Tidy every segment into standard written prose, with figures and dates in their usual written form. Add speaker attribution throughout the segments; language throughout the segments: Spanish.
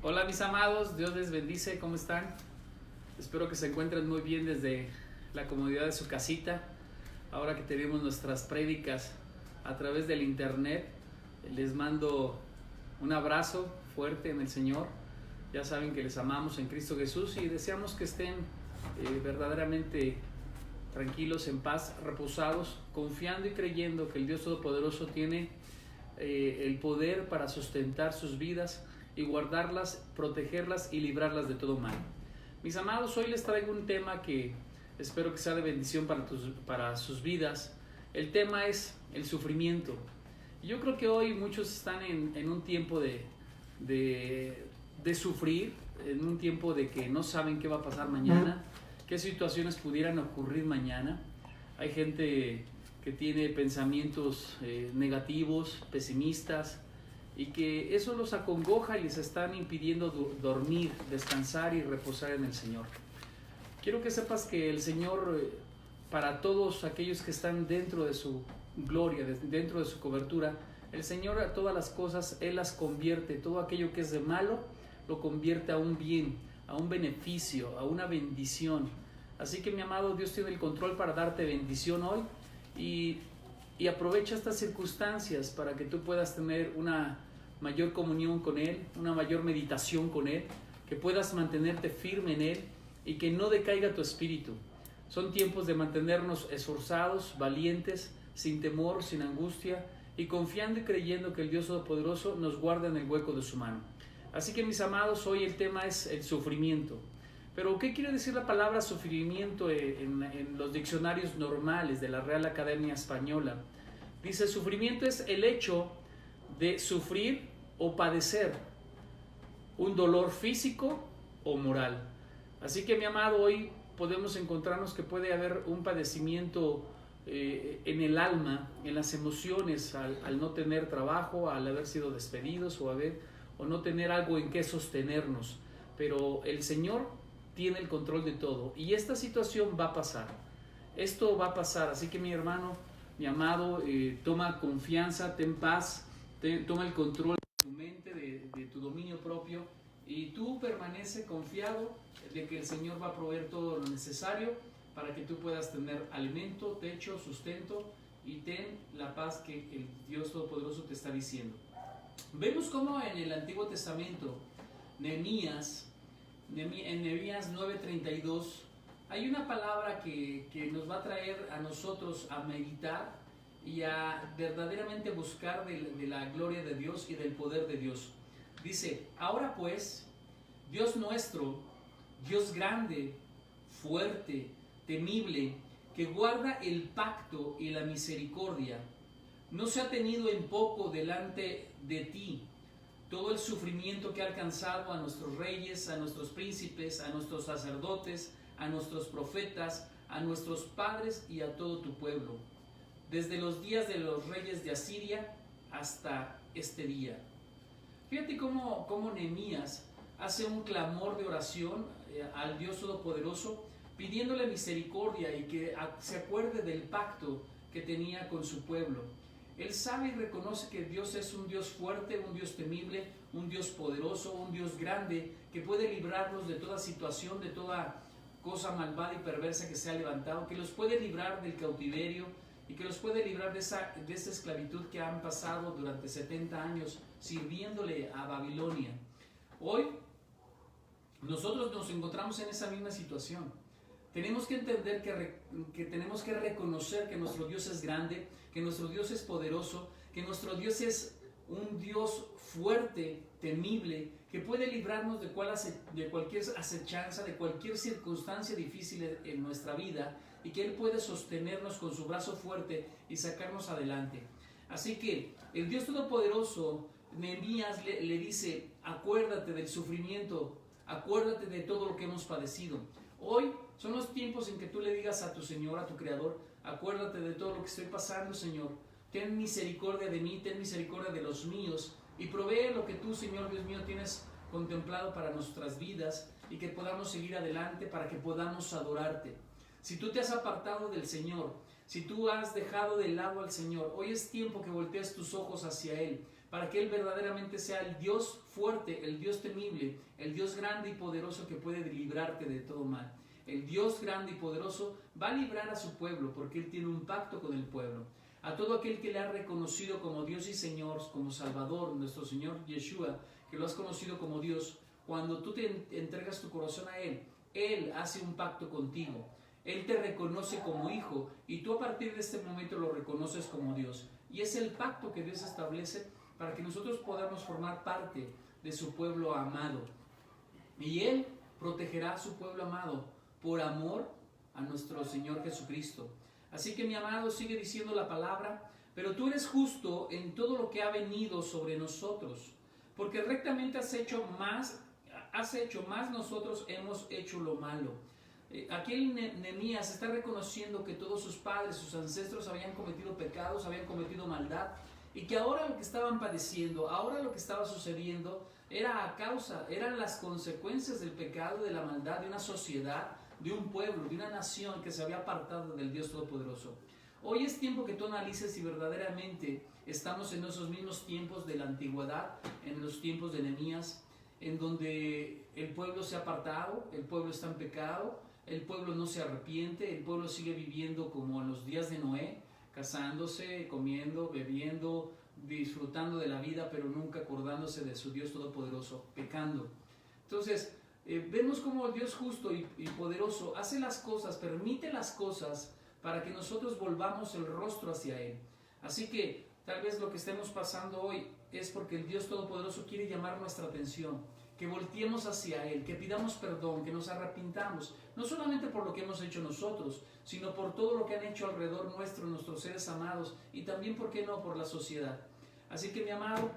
Speaker 1: Hola mis amados, Dios les bendice, ¿cómo están? Espero que se encuentren muy bien desde la comodidad de su casita. Ahora que tenemos nuestras prédicas a través del internet, les mando un abrazo fuerte en el Señor. Ya saben que les amamos en Cristo Jesús y deseamos que estén verdaderamente tranquilos, en paz, reposados, confiando y creyendo que el Dios Todopoderoso tiene el poder para sustentar sus vidas y guardarlas, protegerlas y librarlas de todo mal. Mis amados, hoy les traigo un tema que espero que sea de bendición para sus vidas. El tema es el sufrimiento. Yo creo que hoy muchos están en un tiempo de sufrir, en un tiempo de que no saben qué va a pasar mañana, qué situaciones pudieran ocurrir mañana. Hay gente que tiene pensamientos negativos, pesimistas, y que eso los acongoja y les están impidiendo dormir, descansar y reposar en el Señor. Quiero que sepas que el Señor, para todos aquellos que están dentro de su gloria, dentro de su cobertura, el Señor a todas las cosas, Él las convierte, todo aquello que es de malo, lo convierte a un bien, a un beneficio, a una bendición. Así que mi amado, Dios tiene el control para darte bendición hoy y aprovecha estas circunstancias para que tú puedas tener una mayor comunión con Él, una mayor meditación con Él, que puedas mantenerte firme en Él y que no decaiga tu espíritu. Son tiempos de mantenernos esforzados, valientes, sin temor, sin angustia y confiando y creyendo que el Dios Todopoderoso nos guarda en el hueco de su mano. Así que mis amados, hoy el tema es el sufrimiento. Pero ¿qué quiere decir la palabra sufrimiento en los diccionarios normales de la Real Academia Española? Dice, sufrimiento es el hecho de sufrir o padecer un dolor físico o moral. Así que mi amado, hoy podemos encontrarnos que puede haber un padecimiento en el alma, en las emociones, al no tener trabajo, al haber sido despedidos o no tener algo en que sostenernos. Pero el Señor tiene el control de todo y esta situación va a pasar. Esto va a pasar, así que mi hermano, mi amado, toma confianza, ten paz, toma el control de tu mente, de tu dominio propio y tú permanece confiado de que el Señor va a proveer todo lo necesario para que tú puedas tener alimento, techo, sustento y ten la paz que el Dios Todopoderoso te está diciendo. Vemos cómo en el Antiguo Testamento, en Nehemías 9:32, hay una palabra que nos va a traer a nosotros a meditar y a verdaderamente buscar de la gloria de Dios y del poder de Dios. Dice, ahora pues, Dios nuestro, Dios grande, fuerte, temible, que guarda el pacto y la misericordia, no se ha tenido en poco delante de ti todo el sufrimiento que ha alcanzado a nuestros reyes, a nuestros príncipes, a nuestros sacerdotes, a nuestros profetas, a nuestros padres y a todo tu pueblo, desde los días de los reyes de Asiria hasta este día. Fíjate cómo Nehemías hace un clamor de oración al Dios Todopoderoso, pidiéndole misericordia y que se acuerde del pacto que tenía con su pueblo. Él sabe y reconoce que Dios es un Dios fuerte, un Dios temible, un Dios poderoso, un Dios grande, que puede librarnos de toda situación, de toda cosa malvada y perversa que se ha levantado, que los puede librar del cautiverio y que los puede librar de esa esclavitud que han pasado durante 70 años sirviéndole a Babilonia. Hoy nosotros nos encontramos en esa misma situación. Tenemos que entender que tenemos que reconocer que nuestro Dios es grande, que nuestro Dios es poderoso, que nuestro Dios es un Dios fuerte, temible, que puede librarnos de cualquier acechanza, de cualquier circunstancia difícil en nuestra vida y que Él puede sostenernos con su brazo fuerte y sacarnos adelante. Así que el Dios Todopoderoso, Nehemías le dice, acuérdate del sufrimiento, acuérdate de todo lo que hemos padecido. Hoy son los tiempos en que tú le digas a tu Señor, a tu Creador, acuérdate de todo lo que estoy pasando, Señor. Ten misericordia de mí, ten misericordia de los míos y provee lo que tú, Señor Dios mío, tienes contemplado para nuestras vidas y que podamos seguir adelante para que podamos adorarte. Si tú te has apartado del Señor, si tú has dejado de lado al Señor, hoy es tiempo que voltees tus ojos hacia Él. para que Él verdaderamente sea el Dios fuerte, el Dios temible, el Dios grande y poderoso que puede librarte de todo mal. El Dios grande y poderoso va a librar a su pueblo porque Él tiene un pacto con el pueblo. A todo aquel que le ha reconocido como Dios y Señor, como Salvador, nuestro Señor Yeshua, que lo has conocido como Dios, cuando tú te entregas tu corazón a Él, Él hace un pacto contigo. Él te reconoce como hijo y tú a partir de este momento lo reconoces como Dios. Y es el pacto que Dios establece para que nosotros podamos formar parte de su pueblo amado. Y Él protegerá a su pueblo amado por amor a nuestro Señor Jesucristo. Así que mi amado, sigue diciendo la palabra, pero tú eres justo en todo lo que ha venido sobre nosotros, porque rectamente has hecho más, nosotros hemos hecho lo malo. Aquí Nehemías está reconociendo que todos sus padres, sus ancestros habían cometido pecados, habían cometido maldad, y que ahora lo que estaban padeciendo, ahora lo que estaba sucediendo, eran las consecuencias del pecado, de la maldad, de una sociedad, de un pueblo, de una nación que se había apartado del Dios Todopoderoso. Hoy es tiempo que tú analices si verdaderamente estamos en esos mismos tiempos de la antigüedad, en los tiempos de Nehemías, en donde el pueblo se ha apartado, el pueblo está en pecado, el pueblo no se arrepiente, el pueblo sigue viviendo como en los días de Noé, casándose, comiendo, bebiendo, disfrutando de la vida, pero nunca acordándose de su Dios Todopoderoso, pecando. Entonces, vemos como Dios justo y poderoso hace las cosas, permite las cosas para que nosotros volvamos el rostro hacia Él. Así que tal vez lo que estemos pasando hoy es porque el Dios Todopoderoso quiere llamar nuestra atención, que volteemos hacia Él, que pidamos perdón, que nos arrepintamos, no solamente por lo que hemos hecho nosotros, sino por todo lo que han hecho alrededor nuestro, nuestros seres amados, y también, ¿por qué no?, por la sociedad. Así que, mi amado,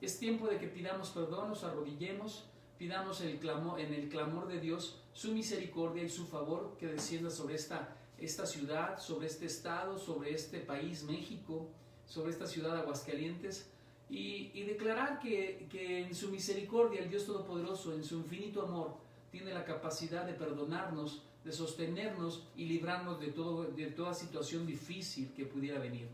Speaker 1: es tiempo de que pidamos perdón, nos arrodillemos, pidamos en el clamor de Dios su misericordia y su favor que descienda sobre esta ciudad, sobre este estado, sobre este país, México, sobre esta ciudad, Aguascalientes, y declarar que en su misericordia el Dios Todopoderoso, en su infinito amor, tiene la capacidad de perdonarnos, de sostenernos y librarnos de toda situación difícil que pudiera venir.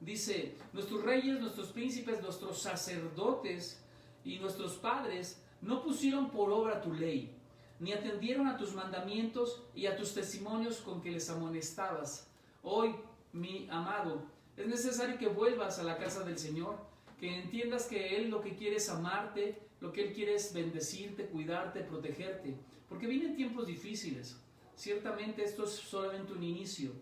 Speaker 1: Dice, nuestros reyes, nuestros príncipes, nuestros sacerdotes y nuestros padres no pusieron por obra tu ley, ni atendieron a tus mandamientos y a tus testimonios con que les amonestabas. Hoy, mi amado, es necesario que vuelvas a la casa del Señor, que entiendas que Él lo que quiere es amarte, lo que Él quiere es bendecirte, cuidarte, protegerte, porque vienen tiempos difíciles. Ciertamente esto es solamente un inicio.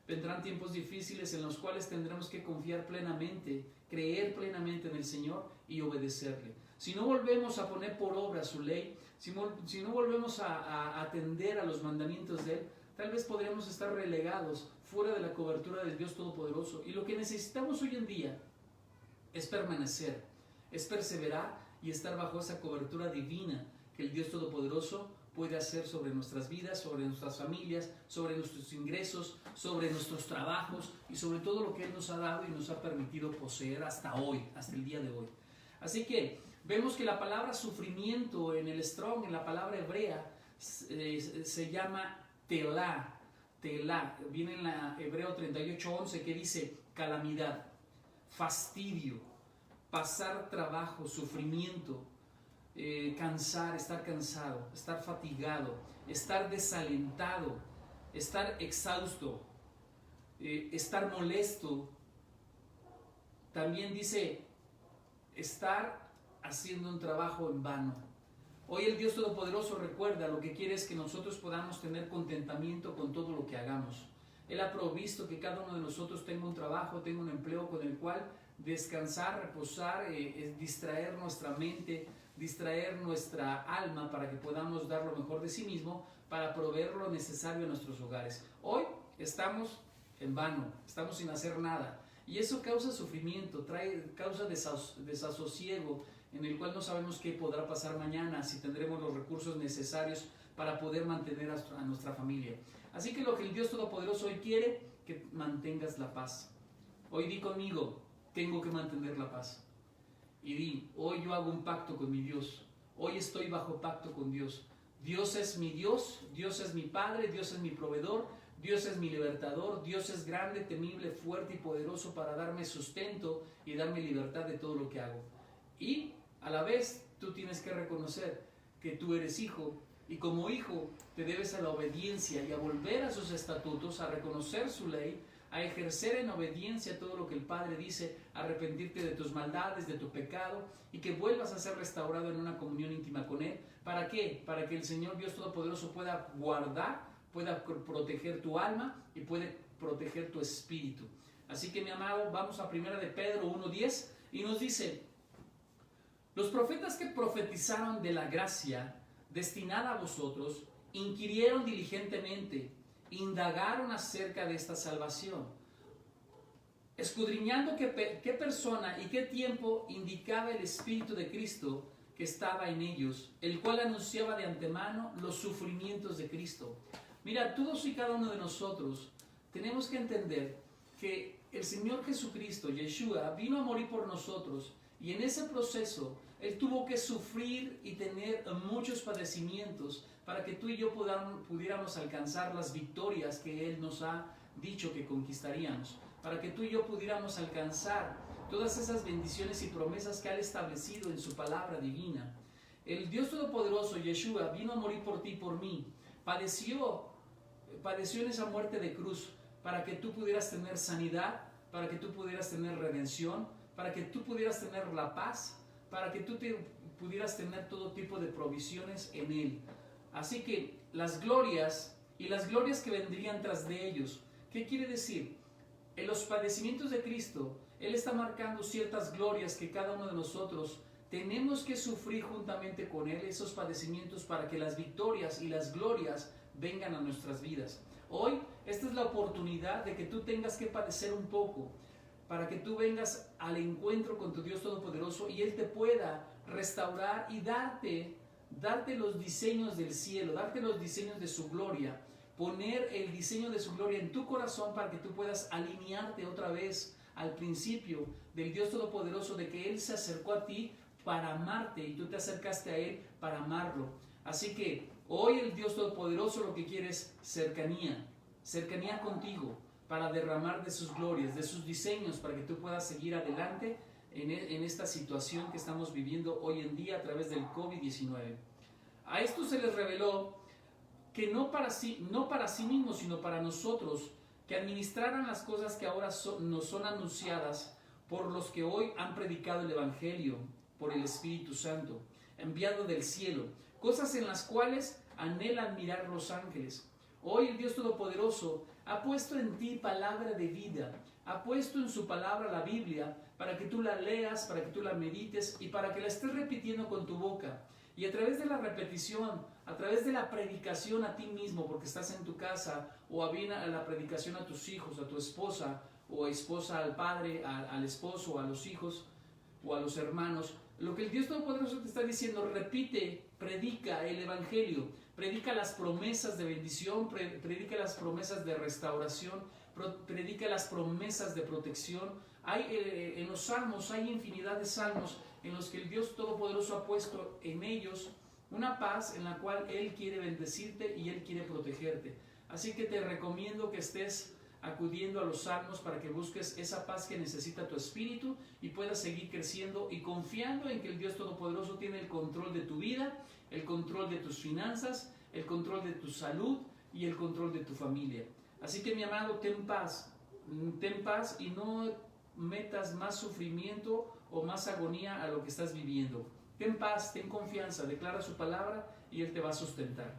Speaker 1: Vendrán tiempos difíciles en los cuales tendremos que confiar plenamente, creer plenamente en el Señor y obedecerle. Si no volvemos a poner por obra su ley, si no volvemos a atender a los mandamientos de Él, tal vez podremos estar relegados fuera de la cobertura del Dios Todopoderoso. Y lo que necesitamos hoy en día es permanecer, es perseverar y estar bajo esa cobertura divina que el Dios Todopoderoso puede hacer sobre nuestras vidas, sobre nuestras familias, sobre nuestros ingresos, sobre nuestros trabajos y sobre todo lo que Él nos ha dado y nos ha permitido poseer hasta hoy, hasta el día de hoy. Así que vemos que la palabra sufrimiento en el Strong, en la palabra hebrea, se llama telá. Telá, viene en la Hebreo 38:11 que dice calamidad, fastidio, pasar trabajo, sufrimiento, cansar, estar cansado, estar fatigado, estar desalentado, estar exhausto, estar molesto. También dice estar haciendo un trabajo en vano. Hoy el Dios Todopoderoso recuerda, lo que quiere es que nosotros podamos tener contentamiento con todo lo que hagamos. Él ha provisto que cada uno de nosotros tenga un trabajo, tenga un empleo con el cual descansar, reposar, distraer nuestra mente, distraer nuestra alma para que podamos dar lo mejor de sí mismo para proveer lo necesario a nuestros hogares. Hoy estamos en vano, estamos sin hacer nada y eso causa sufrimiento, causa desasosiego en el cual no sabemos qué podrá pasar mañana, si tendremos los recursos necesarios para poder mantener a nuestra familia. Así que lo que el Dios Todopoderoso hoy quiere, que mantengas la paz. Hoy di conmigo, tengo que mantener la paz. Y di, hoy yo hago un pacto con mi Dios. Hoy estoy bajo pacto con Dios. Dios es mi Dios, Dios es mi Padre, Dios es mi proveedor, Dios es mi libertador, Dios es grande, temible, fuerte y poderoso para darme sustento y darme libertad de todo lo que hago. Y a la vez tú tienes que reconocer que tú eres hijo y como hijo te debes a la obediencia y a volver a sus estatutos, a reconocer su ley, a ejercer en obediencia todo lo que el Padre dice, a arrepentirte de tus maldades, de tu pecado y que vuelvas a ser restaurado en una comunión íntima con Él. ¿Para qué? Para que el Señor Dios Todopoderoso pueda guardar, pueda proteger tu alma y puede proteger tu espíritu. Así que mi amado, vamos a 1 de Pedro 1:10 y nos dice: los profetas que profetizaron de la gracia destinada a vosotros inquirieron diligentemente, indagaron acerca de esta salvación, escudriñando qué persona y qué tiempo indicaba el Espíritu de Cristo que estaba en ellos, el cual anunciaba de antemano los sufrimientos de Cristo. Mira, todos y cada uno de nosotros tenemos que entender que el Señor Jesucristo, Yeshua, vino a morir por nosotros y en ese proceso Él tuvo que sufrir y tener muchos padecimientos para que tú y yo pudiéramos alcanzar las victorias que Él nos ha dicho que conquistaríamos, para que tú y yo pudiéramos alcanzar todas esas bendiciones y promesas que ha establecido en su palabra divina. El Dios Todopoderoso, Yeshua, vino a morir por ti y por mí. Padeció en esa muerte de cruz para que tú pudieras tener sanidad, para que tú pudieras tener redención, para que tú pudieras tener la paz, para que tú pudieras tener todo tipo de provisiones en Él. Así que las glorias y las glorias que vendrían tras de ellos, ¿qué quiere decir? En los padecimientos de Cristo, Él está marcando ciertas glorias que cada uno de nosotros tenemos que sufrir juntamente con Él, esos padecimientos, para que las victorias y las glorias vengan a nuestras vidas. Hoy, esta es la oportunidad de que tú tengas que padecer un poco, para que tú vengas al encuentro con tu Dios Todopoderoso y Él te pueda restaurar y darte los diseños del cielo, darte los diseños de su gloria, poner el diseño de su gloria en tu corazón para que tú puedas alinearte otra vez al principio del Dios Todopoderoso, de que Él se acercó a ti para amarte y tú te acercaste a Él para amarlo. Así que hoy el Dios Todopoderoso lo que quiere es cercanía contigo, para derramar de sus glorias, de sus diseños, para que tú puedas seguir adelante en esta situación que estamos viviendo hoy en día a través del COVID-19. A esto se les reveló que no para sí mismos, sino para nosotros, que administraran las cosas que ahora nos son anunciadas por los que hoy han predicado el Evangelio, por el Espíritu Santo, enviado del cielo, cosas en las cuales anhelan mirar los ángeles. Hoy el Dios Todopoderoso ha puesto en ti palabra de vida, ha puesto en su palabra la Biblia para que tú la leas, para que tú la medites y para que la estés repitiendo con tu boca. Y a través de la repetición, a través de la predicación a ti mismo, porque estás en tu casa, o a bien a la predicación a tus hijos, a tu esposa, o esposa al padre, al esposo, a los hijos, o a los hermanos, lo que el Dios Todopoderoso te está diciendo: repite, predica el Evangelio, predica las promesas de bendición, predica las promesas de restauración, predica las promesas de protección. En los salmos hay infinidad de salmos en los que el Dios Todopoderoso ha puesto en ellos una paz en la cual Él quiere bendecirte y Él quiere protegerte. Así que te recomiendo que estés acudiendo a los salmos para que busques esa paz que necesita tu espíritu y puedas seguir creciendo y confiando en que el Dios Todopoderoso tiene el control de tu vida, el control de tus finanzas, el control de tu salud y el control de tu familia. Así que mi amado, ten paz y no metas más sufrimiento o más agonía a lo que estás viviendo. Ten paz, ten confianza, declara su palabra y Él te va a sustentar.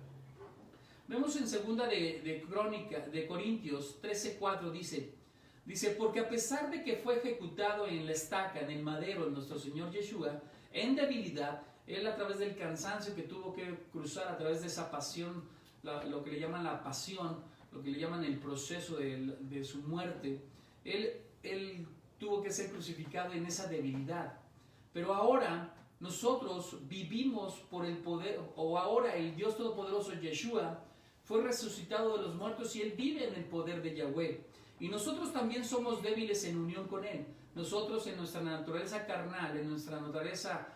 Speaker 1: Vemos en 2 de Corintios 13:4 dice, porque a pesar de que fue ejecutado en la estaca, en el madero, en nuestro Señor Yeshua, en debilidad, Él a través del cansancio que tuvo que cruzar, a través de esa pasión, lo que le llaman la pasión, lo que le llaman el proceso de su muerte, Él tuvo que ser crucificado en esa debilidad. Pero ahora nosotros vivimos por el poder, o ahora el Dios Todopoderoso Yeshua fue resucitado de los muertos y Él vive en el poder de Yahweh. Y nosotros también somos débiles en unión con Él. Nosotros en nuestra naturaleza carnal, en nuestra naturaleza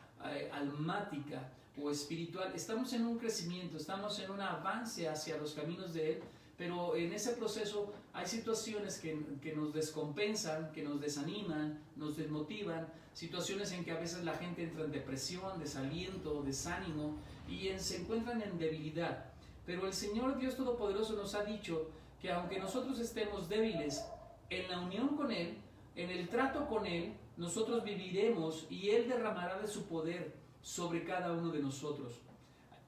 Speaker 1: almática o espiritual, estamos en un crecimiento, estamos en un avance hacia los caminos de Él, pero en ese proceso hay situaciones que nos descompensan, que nos desaniman, nos desmotivan, situaciones en que a veces la gente entra en depresión, desaliento, desánimo y se encuentran en debilidad. Pero el Señor Dios Todopoderoso nos ha dicho que aunque nosotros estemos débiles, en la unión con Él, en el trato con Él, nosotros viviremos y Él derramará de su poder sobre cada uno de nosotros.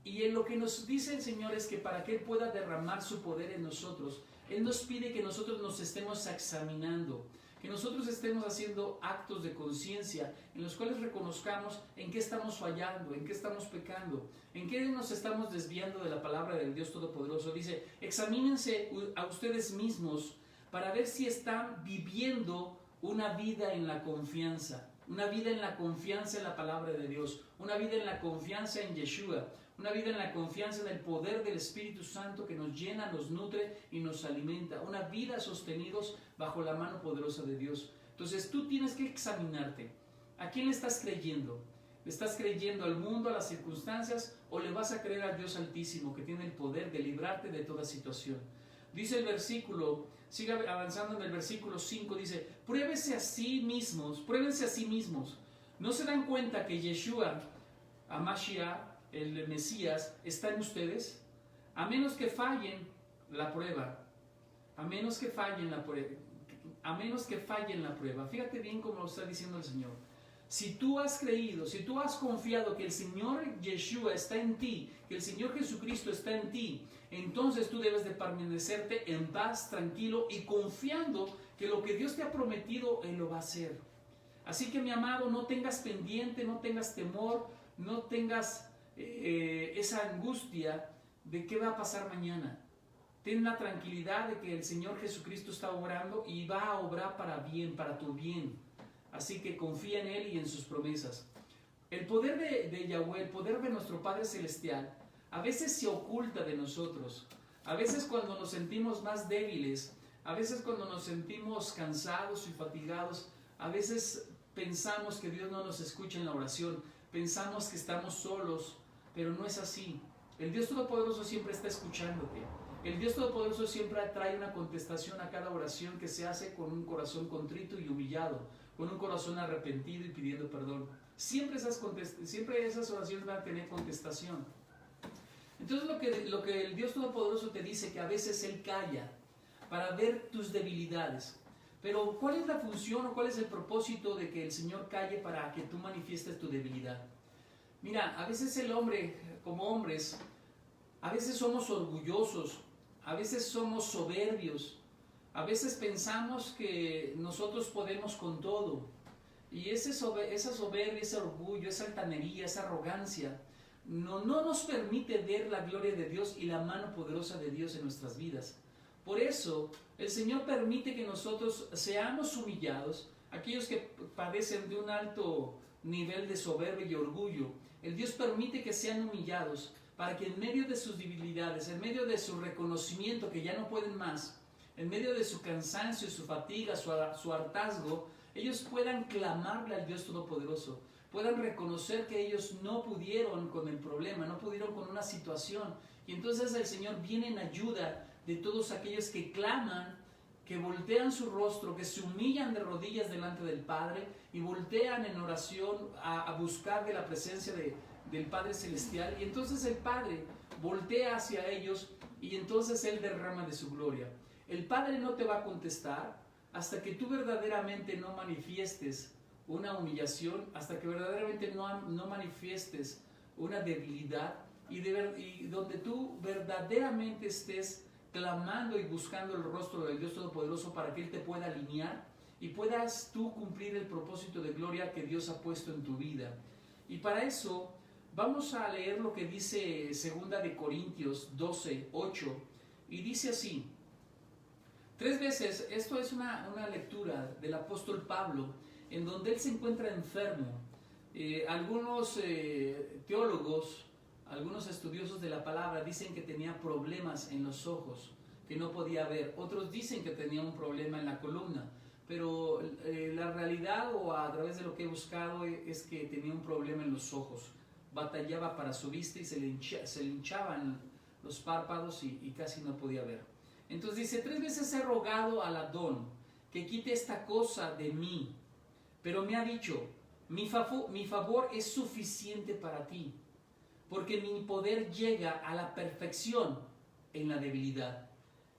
Speaker 1: Y en lo que nos dice el Señor es que para que Él pueda derramar su poder en nosotros, Él nos pide que nosotros nos estemos examinando, que nosotros estemos haciendo actos de conciencia en los cuales reconozcamos en qué estamos fallando, en qué estamos pecando, en qué nos estamos desviando de la palabra del Dios Todopoderoso. Dice, examínense a ustedes mismos para ver si están viviendo una vida en la confianza, una vida en la confianza en la palabra de Dios, una vida en la confianza en Yeshua, una vida en la confianza en el poder del Espíritu Santo que nos llena, nos nutre y nos alimenta, una vida sostenidos bajo la mano poderosa de Dios. Entonces tú tienes que examinarte. ¿A quién le estás creyendo? ¿Le estás creyendo al mundo, a las circunstancias, o le vas a creer al Dios Altísimo que tiene el poder de librarte de toda situación? Dice el versículo, sigue avanzando en el versículo 5, dice, pruébense a sí mismos. ¿No se dan cuenta que Yeshua, Hamashiach, el Mesías, está en ustedes? A menos que fallen la prueba, fíjate bien cómo lo está diciendo el Señor. Si tú has creído, si tú has confiado que el Señor Yeshua está en ti, que el Señor Jesucristo está en ti, entonces tú debes de permanecerte en paz, tranquilo y confiando que lo que Dios te ha prometido, Él lo va a hacer. Así que mi amado, no tengas pendiente, no tengas temor, no tengas esa angustia de qué va a pasar mañana. Ten la tranquilidad de que el Señor Jesucristo está obrando y va a obrar para bien, para tu bien. Así que confía en Él y en sus promesas. El poder de Yahweh, el poder de nuestro Padre Celestial, a veces se oculta de nosotros. A veces cuando nos sentimos más débiles, a veces cuando nos sentimos cansados y fatigados, a veces pensamos que Dios no nos escucha en la oración, pensamos que estamos solos, pero no es así. El Dios Todopoderoso siempre está escuchándote. El Dios Todopoderoso siempre trae una contestación a cada oración que se hace con un corazón contrito y humillado, con un corazón arrepentido y pidiendo perdón. Siempre esas oraciones van a tener contestación. Entonces lo que el Dios Todopoderoso te dice, que a veces Él calla para ver tus debilidades. Pero ¿cuál es la función o cuál es el propósito de que el Señor calle para que tú manifiestes tu debilidad? Mira, a veces el hombre, como hombres, a veces somos orgullosos, a veces somos soberbios, a veces pensamos que nosotros podemos con todo. Y esa soberbia, ese orgullo, esa altanería, esa arrogancia, no nos permite ver la gloria de Dios y la mano poderosa de Dios en nuestras vidas. Por eso, el Señor permite que nosotros seamos humillados, aquellos que padecen de un alto nivel de soberbia y orgullo. El Dios permite que sean humillados para que en medio de sus debilidades, en medio de su reconocimiento que ya no pueden más, en medio de su cansancio, su fatiga, su hartazgo, ellos puedan clamarle al Dios Todopoderoso, puedan reconocer que ellos no pudieron con el problema, no pudieron con una situación. Y entonces el Señor viene en ayuda de todos aquellos que claman, que voltean su rostro, que se humillan de rodillas delante del Padre y voltean en oración a buscar de la presencia del Padre Celestial. Y entonces el Padre voltea hacia ellos y entonces Él derrama de su gloria. El Padre no te va a contestar hasta que tú verdaderamente no manifiestes una humillación, hasta que verdaderamente no manifiestes una debilidad y donde tú verdaderamente estés clamando y buscando el rostro del Dios Todopoderoso para que Él te pueda alinear y puedas tú cumplir el propósito de gloria que Dios ha puesto en tu vida. Y para eso vamos a leer lo que dice 2 de Corintios 12, 8, y dice así. 3 veces, esto es una lectura del apóstol Pablo, en donde él se encuentra enfermo. Algunos teólogos, algunos estudiosos de la palabra dicen que tenía problemas en los ojos, que no podía ver. Otros dicen que tenía un problema en la columna. Pero la realidad, o a través de lo que he buscado, es que tenía un problema en los ojos. Batallaba para su vista y se le hinchaban los párpados y casi no podía ver. Entonces dice, 3 veces he rogado al Adón que quite esta cosa de mí, pero me ha dicho, mi favor es suficiente para ti, porque mi poder llega a la perfección en la debilidad.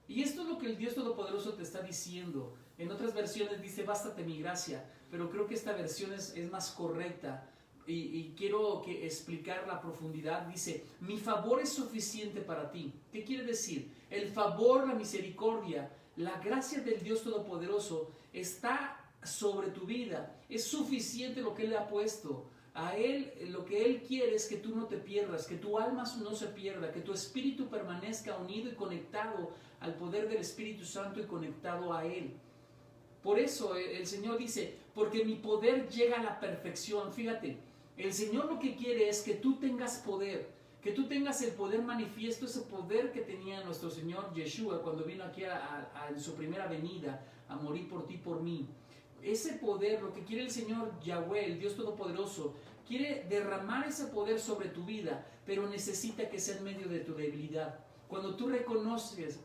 Speaker 1: Y esto es lo que el Dios Todopoderoso te está diciendo. En otras versiones dice, bástate mi gracia, pero creo que esta versión es más correcta. Y quiero explicar la profundidad. Dice, mi favor es suficiente para ti. ¿Qué quiere decir? El favor, la misericordia, la gracia del Dios Todopoderoso está sobre tu vida. Es suficiente lo que Él le ha puesto. A Él, lo que Él quiere es que tú no te pierdas, que tu alma no se pierda, que tu espíritu permanezca unido y conectado al poder del Espíritu Santo y conectado a Él. Por eso el Señor dice, porque mi poder llega a la perfección. Fíjate, el Señor lo que quiere es que tú tengas poder, que tú tengas el poder manifiesto, ese poder que tenía nuestro Señor Yeshua cuando vino aquí en su primera venida a morir por ti, por mí. Ese poder, lo que quiere el Señor Yahweh, el Dios Todopoderoso, quiere derramar ese poder sobre tu vida, pero necesita que sea en medio de tu debilidad. Cuando tú reconoces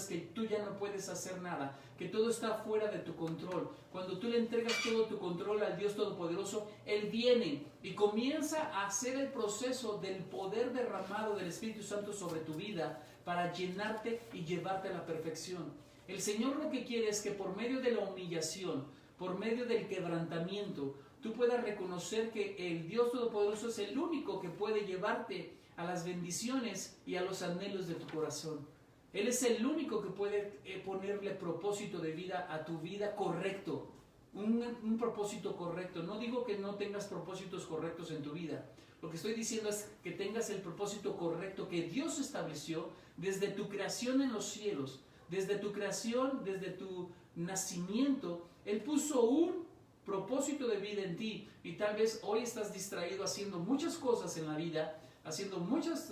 Speaker 1: que tú ya no puedes hacer nada, que todo está fuera de tu control, cuando tú le entregas todo tu control al Dios Todopoderoso, Él viene y comienza a hacer el proceso del poder derramado del Espíritu Santo sobre tu vida para llenarte y llevarte a la perfección. El Señor lo que quiere es que por medio de la humillación, por medio del quebrantamiento, tú puedas reconocer que el Dios Todopoderoso es el único que puede llevarte a las bendiciones y a los anhelos de tu corazón. Él es el único que puede ponerle propósito de vida a tu vida correcto, un propósito correcto. No digo que no tengas propósitos correctos en tu vida. Lo que estoy diciendo es que tengas el propósito correcto que Dios estableció desde tu creación en los cielos, desde tu creación, desde tu nacimiento. Él puso un propósito de vida en ti y tal vez hoy estás distraído haciendo muchas cosas en la vida, haciendo muchas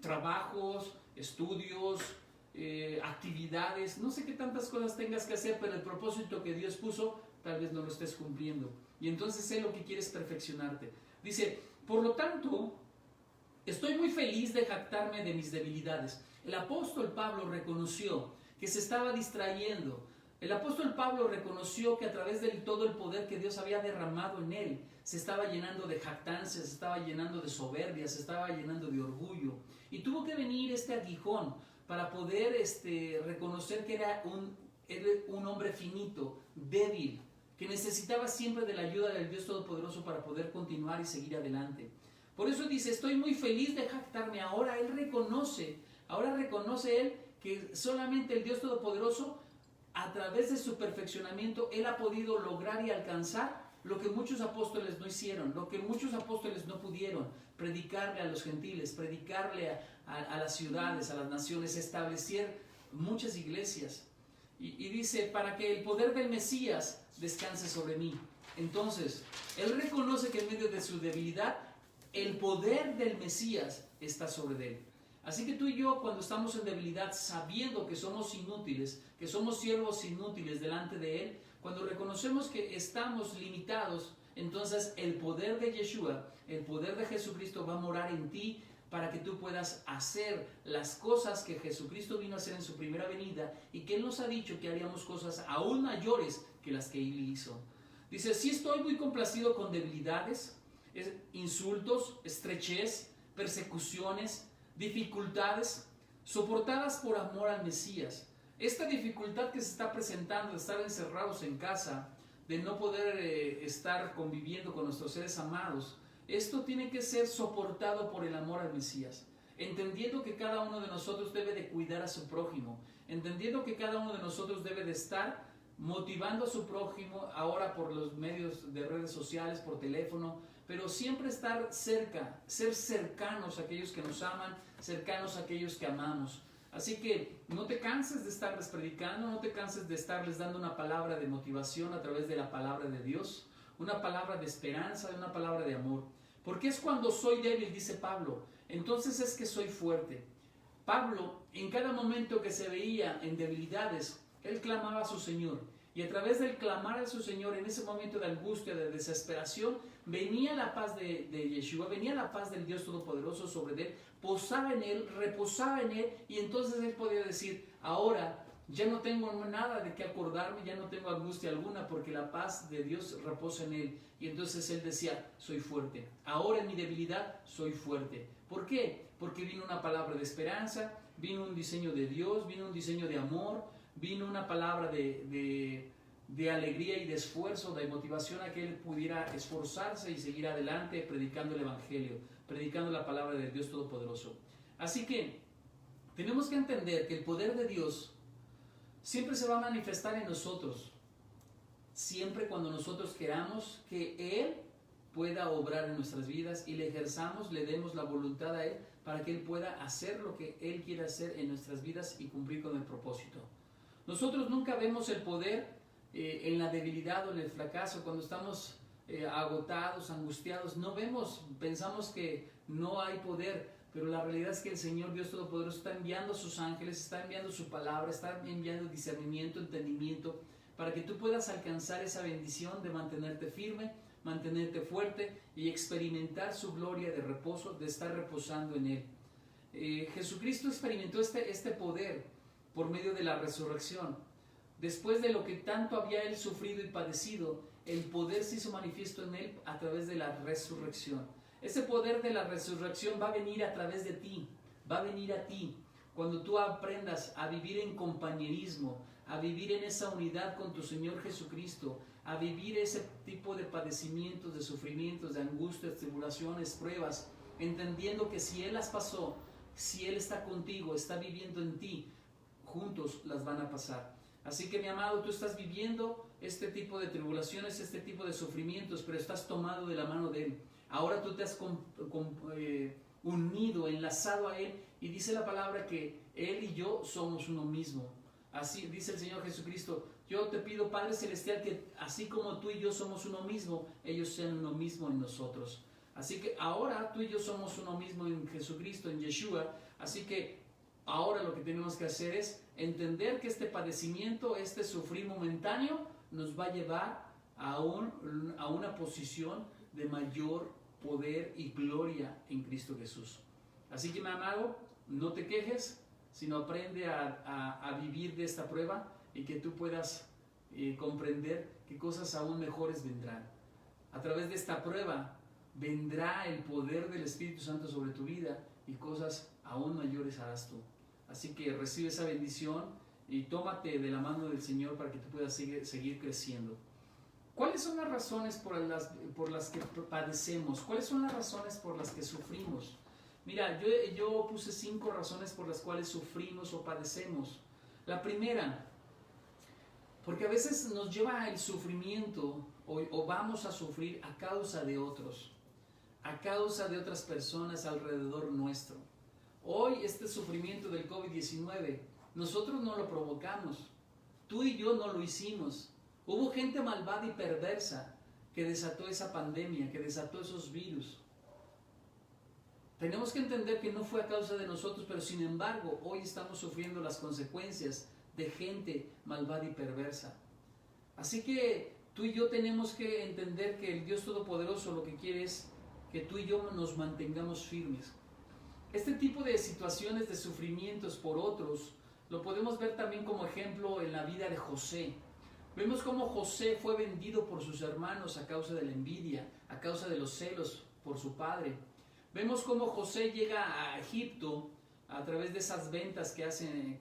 Speaker 1: trabajos, estudios, actividades, no sé qué tantas cosas tengas que hacer, pero el propósito que Dios puso tal vez no lo estés cumpliendo. Y entonces Él lo que quiere es perfeccionarte. Dice, por lo tanto, estoy muy feliz de jactarme de mis debilidades. El apóstol Pablo reconoció que se estaba distrayendo. El apóstol Pablo reconoció que a través de todo el poder que Dios había derramado en él, se estaba llenando de jactancia, se estaba llenando de soberbia, se estaba llenando de orgullo. Y tuvo que venir este aguijón para poder reconocer que era un hombre finito, débil, que necesitaba siempre de la ayuda del Dios Todopoderoso para poder continuar y seguir adelante. Por eso dice, estoy muy feliz de jactarme. Ahora reconoce él que solamente el Dios Todopoderoso, a través de su perfeccionamiento, Él ha podido lograr y alcanzar lo que muchos apóstoles no hicieron, lo que muchos apóstoles no pudieron, predicarle a los gentiles, predicarle a las ciudades, a las naciones, establecer muchas iglesias. Y dice, para que el poder del Mesías descanse sobre mí. Entonces, Él reconoce que en medio de su debilidad, el poder del Mesías está sobre Él. Así que tú y yo, cuando estamos en debilidad, sabiendo que somos inútiles, que somos siervos inútiles delante de Él, cuando reconocemos que estamos limitados, entonces el poder de Yeshua, el poder de Jesucristo va a morar en ti para que tú puedas hacer las cosas que Jesucristo vino a hacer en su primera venida y que Él nos ha dicho que haríamos cosas aún mayores que las que Él hizo. Dice, sí estoy muy complacido con debilidades, insultos, estrechez, persecuciones, dificultades soportadas por amor al Mesías. Esta dificultad que se está presentando de estar encerrados en casa, de no poder estar conviviendo con nuestros seres amados, esto tiene que ser soportado por el amor al Mesías, entendiendo que cada uno de nosotros debe de cuidar a su prójimo, entendiendo que cada uno de nosotros debe de estar motivando a su prójimo, ahora por los medios de redes sociales, por teléfono, pero siempre estar cerca, ser cercanos a aquellos que nos aman, cercanos a aquellos que amamos. Así que no te canses de estarles predicando, no te canses de estarles dando una palabra de motivación a través de la palabra de Dios, una palabra de esperanza, una palabra de amor. Porque es cuando soy débil, dice Pablo, entonces es que soy fuerte. Pablo, en cada momento que se veía en debilidades, él clamaba a su Señor. Y a través del clamar a su Señor en ese momento de angustia, de desesperación, venía la paz de Yeshua, venía la paz del Dios Todopoderoso sobre él, posaba en él, reposaba en él, y entonces él podía decir, ahora ya no tengo nada de qué acordarme, ya no tengo angustia alguna, porque la paz de Dios reposa en él. Y entonces él decía, soy fuerte, ahora en mi debilidad soy fuerte. ¿Por qué? Porque vino una palabra de esperanza, vino un diseño de Dios, vino un diseño de amor, vino una palabra de alegría y de esfuerzo, de motivación a que él pudiera esforzarse y seguir adelante predicando el Evangelio, predicando la palabra de Dios Todopoderoso. Así que tenemos que entender que el poder de Dios siempre se va a manifestar en nosotros, siempre cuando nosotros queramos que Él pueda obrar en nuestras vidas y le ejerzamos, le demos la voluntad a Él para que Él pueda hacer lo que Él quiere hacer en nuestras vidas y cumplir con el propósito. Nosotros nunca vemos el poder en la debilidad o en el fracaso, cuando estamos agotados, angustiados, no vemos, pensamos que no hay poder, pero la realidad es que el Señor Dios Todopoderoso está enviando a sus ángeles, está enviando su palabra, está enviando discernimiento, entendimiento, para que tú puedas alcanzar esa bendición de mantenerte firme, mantenerte fuerte y experimentar su gloria de reposo, de estar reposando en Él. Jesucristo experimentó este poder por medio de la resurrección. Después de lo que tanto había Él sufrido y padecido, el poder se hizo manifiesto en Él a través de la resurrección. Ese poder de la resurrección va a venir a través de ti, va a venir a ti. Cuando tú aprendas a vivir en compañerismo, a vivir en esa unidad con tu Señor Jesucristo, a vivir ese tipo de padecimientos, de sufrimientos, de angustias, tribulaciones, pruebas, entendiendo que si Él las pasó, si Él está contigo, está viviendo en ti, juntos las van a pasar. Así que, mi amado, tú estás viviendo este tipo de tribulaciones, este tipo de sufrimientos, pero estás tomado de la mano de Él. Ahora tú te has unido, enlazado a Él, y dice la palabra que Él y yo somos uno mismo. Así dice el Señor Jesucristo, yo te pido, Padre Celestial, que así como tú y yo somos uno mismo, ellos sean uno mismo en nosotros. Así que ahora tú y yo somos uno mismo en Jesucristo, en Yeshua. Así que ahora lo que tenemos que hacer es entender que este padecimiento, este sufrir momentáneo, nos va a llevar a una posición de mayor poder y gloria en Cristo Jesús. Así que, mi amado, no te quejes, sino aprende a vivir de esta prueba y que tú puedas comprender que cosas aún mejores vendrán. A través de esta prueba vendrá el poder del Espíritu Santo sobre tu vida y cosas aún mayores harás tú. Así que recibe esa bendición y tómate de la mano del Señor para que tú puedas seguir creciendo. ¿Cuáles son las razones por las que padecemos? ¿Cuáles son las razones por las que sufrimos? Mira, yo puse 5 razones por las cuales sufrimos o padecemos. La primera, porque a veces nos lleva el sufrimiento o vamos a sufrir a causa de otros, a causa de otras personas alrededor nuestro. Hoy este sufrimiento del COVID-19, nosotros no lo provocamos, tú y yo no lo hicimos. Hubo gente malvada y perversa que desató esa pandemia, que desató esos virus. Tenemos que entender que no fue a causa de nosotros, pero sin embargo, hoy estamos sufriendo las consecuencias de gente malvada y perversa. Así que tú y yo tenemos que entender que el Dios Todopoderoso lo que quiere es que tú y yo nos mantengamos firmes. Este tipo de situaciones de sufrimientos por otros lo podemos ver también como ejemplo en la vida de José. Vemos cómo José fue vendido por sus hermanos a causa de la envidia, a causa de los celos por su padre. Vemos cómo José llega a Egipto a través de esas ventas que hacen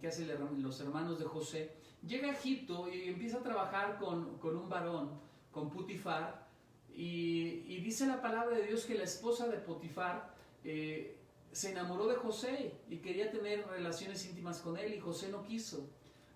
Speaker 1: los hermanos de José. Llega a Egipto y empieza a trabajar con un varón, con Potifar, y dice la palabra de Dios que la esposa de Potifar se enamoró de José y quería tener relaciones íntimas con él, y José no quiso.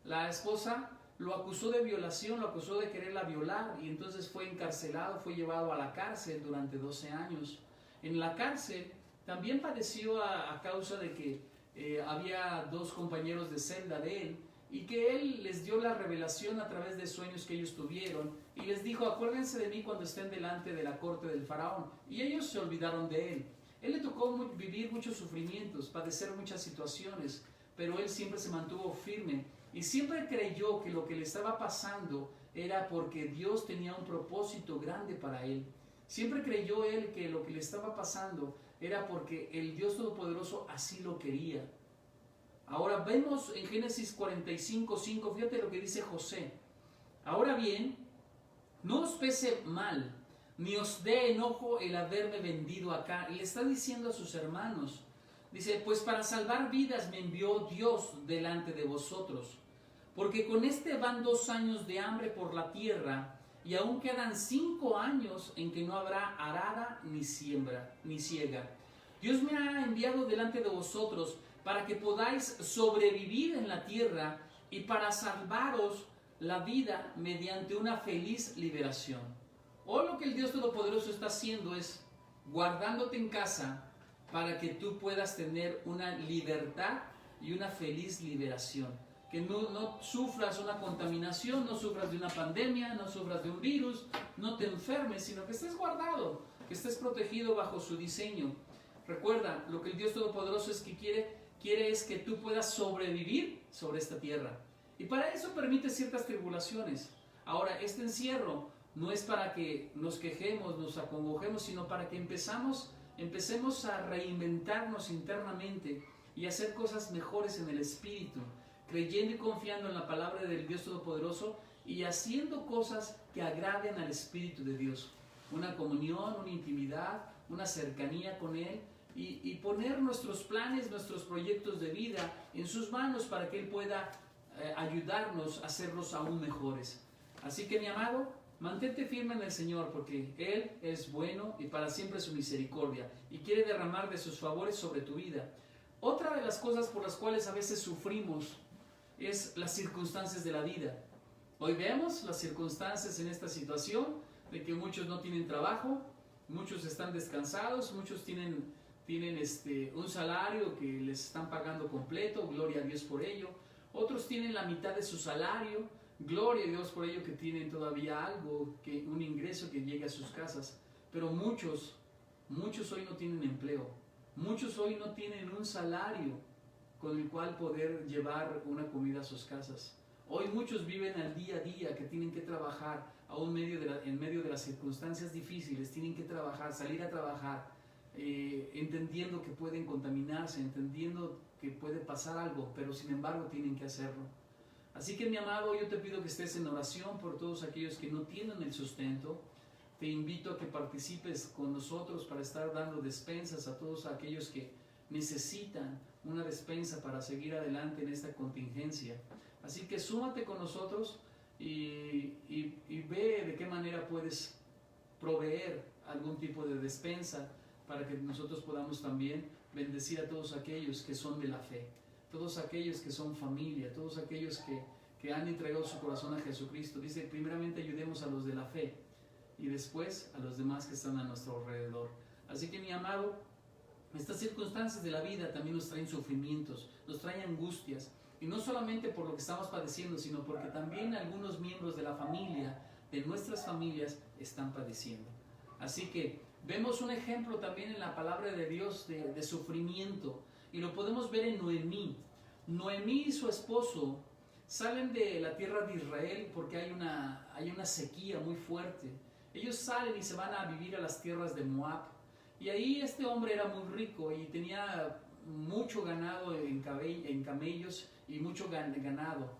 Speaker 1: La esposa lo acusó de violación, lo acusó de quererla violar, y entonces fue encarcelado, fue llevado a la cárcel durante 12 años. En la cárcel también padeció a causa de que había 2 compañeros de celda de él, y que él les dio la revelación a través de sueños que ellos tuvieron, y les dijo, acuérdense de mí cuando estén delante de la corte del faraón, y ellos se olvidaron de él. Él le tocó vivir muchos sufrimientos, padecer muchas situaciones, pero él siempre se mantuvo firme y siempre creyó que lo que le estaba pasando era porque Dios tenía un propósito grande para él. Siempre creyó él que lo que le estaba pasando era porque el Dios Todopoderoso así lo quería. Ahora vemos en Génesis 45:5, fíjate lo que dice José. Ahora bien, no os pese mal, ni os dé enojo el haberme vendido acá. Y le está diciendo a sus hermanos, dice, pues para salvar vidas me envió Dios delante de vosotros. Porque con este van 2 años de hambre por la tierra, y aún quedan 5 años en que no habrá arada ni siembra, ni siega. Dios me ha enviado delante de vosotros para que podáis sobrevivir en la tierra y para salvaros la vida mediante una feliz liberación. Hoy lo que el Dios Todopoderoso está haciendo es guardándote en casa para que tú puedas tener una libertad y una feliz liberación. Que no sufras una contaminación, no sufras de una pandemia, no sufras de un virus, no te enfermes, sino que estés guardado, que estés protegido bajo su diseño. Recuerda, lo que el Dios Todopoderoso es que quiere es que tú puedas sobrevivir sobre esta tierra. Y para eso permite ciertas tribulaciones. Ahora, este encierro no es para que nos quejemos, nos acongojemos, sino para que empecemos a reinventarnos internamente y hacer cosas mejores en el espíritu, creyendo y confiando en la palabra del Dios Todopoderoso y haciendo cosas que agraden al Espíritu de Dios. Una comunión, una intimidad, una cercanía con Él y poner nuestros planes, nuestros proyectos de vida en sus manos para que Él pueda ayudarnos a hacerlos aún mejores. Así que, mi amado, mantente firme en el Señor, porque Él es bueno y para siempre su misericordia, y quiere derramar de sus favores sobre tu vida. Otra de las cosas por las cuales a veces sufrimos es las circunstancias de la vida. Hoy vemos las circunstancias en esta situación, de que muchos no tienen trabajo, muchos están descansados, muchos tienen un salario que les están pagando completo, gloria a Dios por ello. Otros tienen la mitad de su salario, gloria a Dios por ello que tienen todavía algo, un ingreso que llegue a sus casas. Pero muchos hoy no tienen empleo, muchos hoy no tienen un salario con el cual poder llevar una comida a sus casas. Hoy muchos viven al día a día, que tienen que trabajar aún en medio de las circunstancias difíciles, tienen que trabajar, salir a trabajar, entendiendo que pueden contaminarse, entendiendo que puede pasar algo, pero sin embargo tienen que hacerlo. Así que, mi amado, yo te pido que estés en oración por todos aquellos que no tienen el sustento. Te invito a que participes con nosotros para estar dando despensas a todos aquellos que necesitan una despensa para seguir adelante en esta contingencia. Así que súmate con nosotros y ve de qué manera puedes proveer algún tipo de despensa para que nosotros podamos también bendecir a todos aquellos que son de la fe, todos aquellos que son familia, todos aquellos que han entregado su corazón a Jesucristo. Dice, primeramente ayudemos a los de la fe y después a los demás que están a nuestro alrededor. Así que, mi amado, estas circunstancias de la vida también nos traen sufrimientos, nos traen angustias, y no solamente por lo que estamos padeciendo, sino porque también algunos miembros de la familia, de nuestras familias, están padeciendo. Así que vemos un ejemplo también en la palabra de Dios de sufrimiento, y lo podemos ver en Noemí. Noemí y su esposo salen de la tierra de Israel porque hay una sequía muy fuerte. Ellos salen y se van a vivir a las tierras de Moab. Y ahí este hombre era muy rico y tenía mucho ganado en camellos y mucho ganado.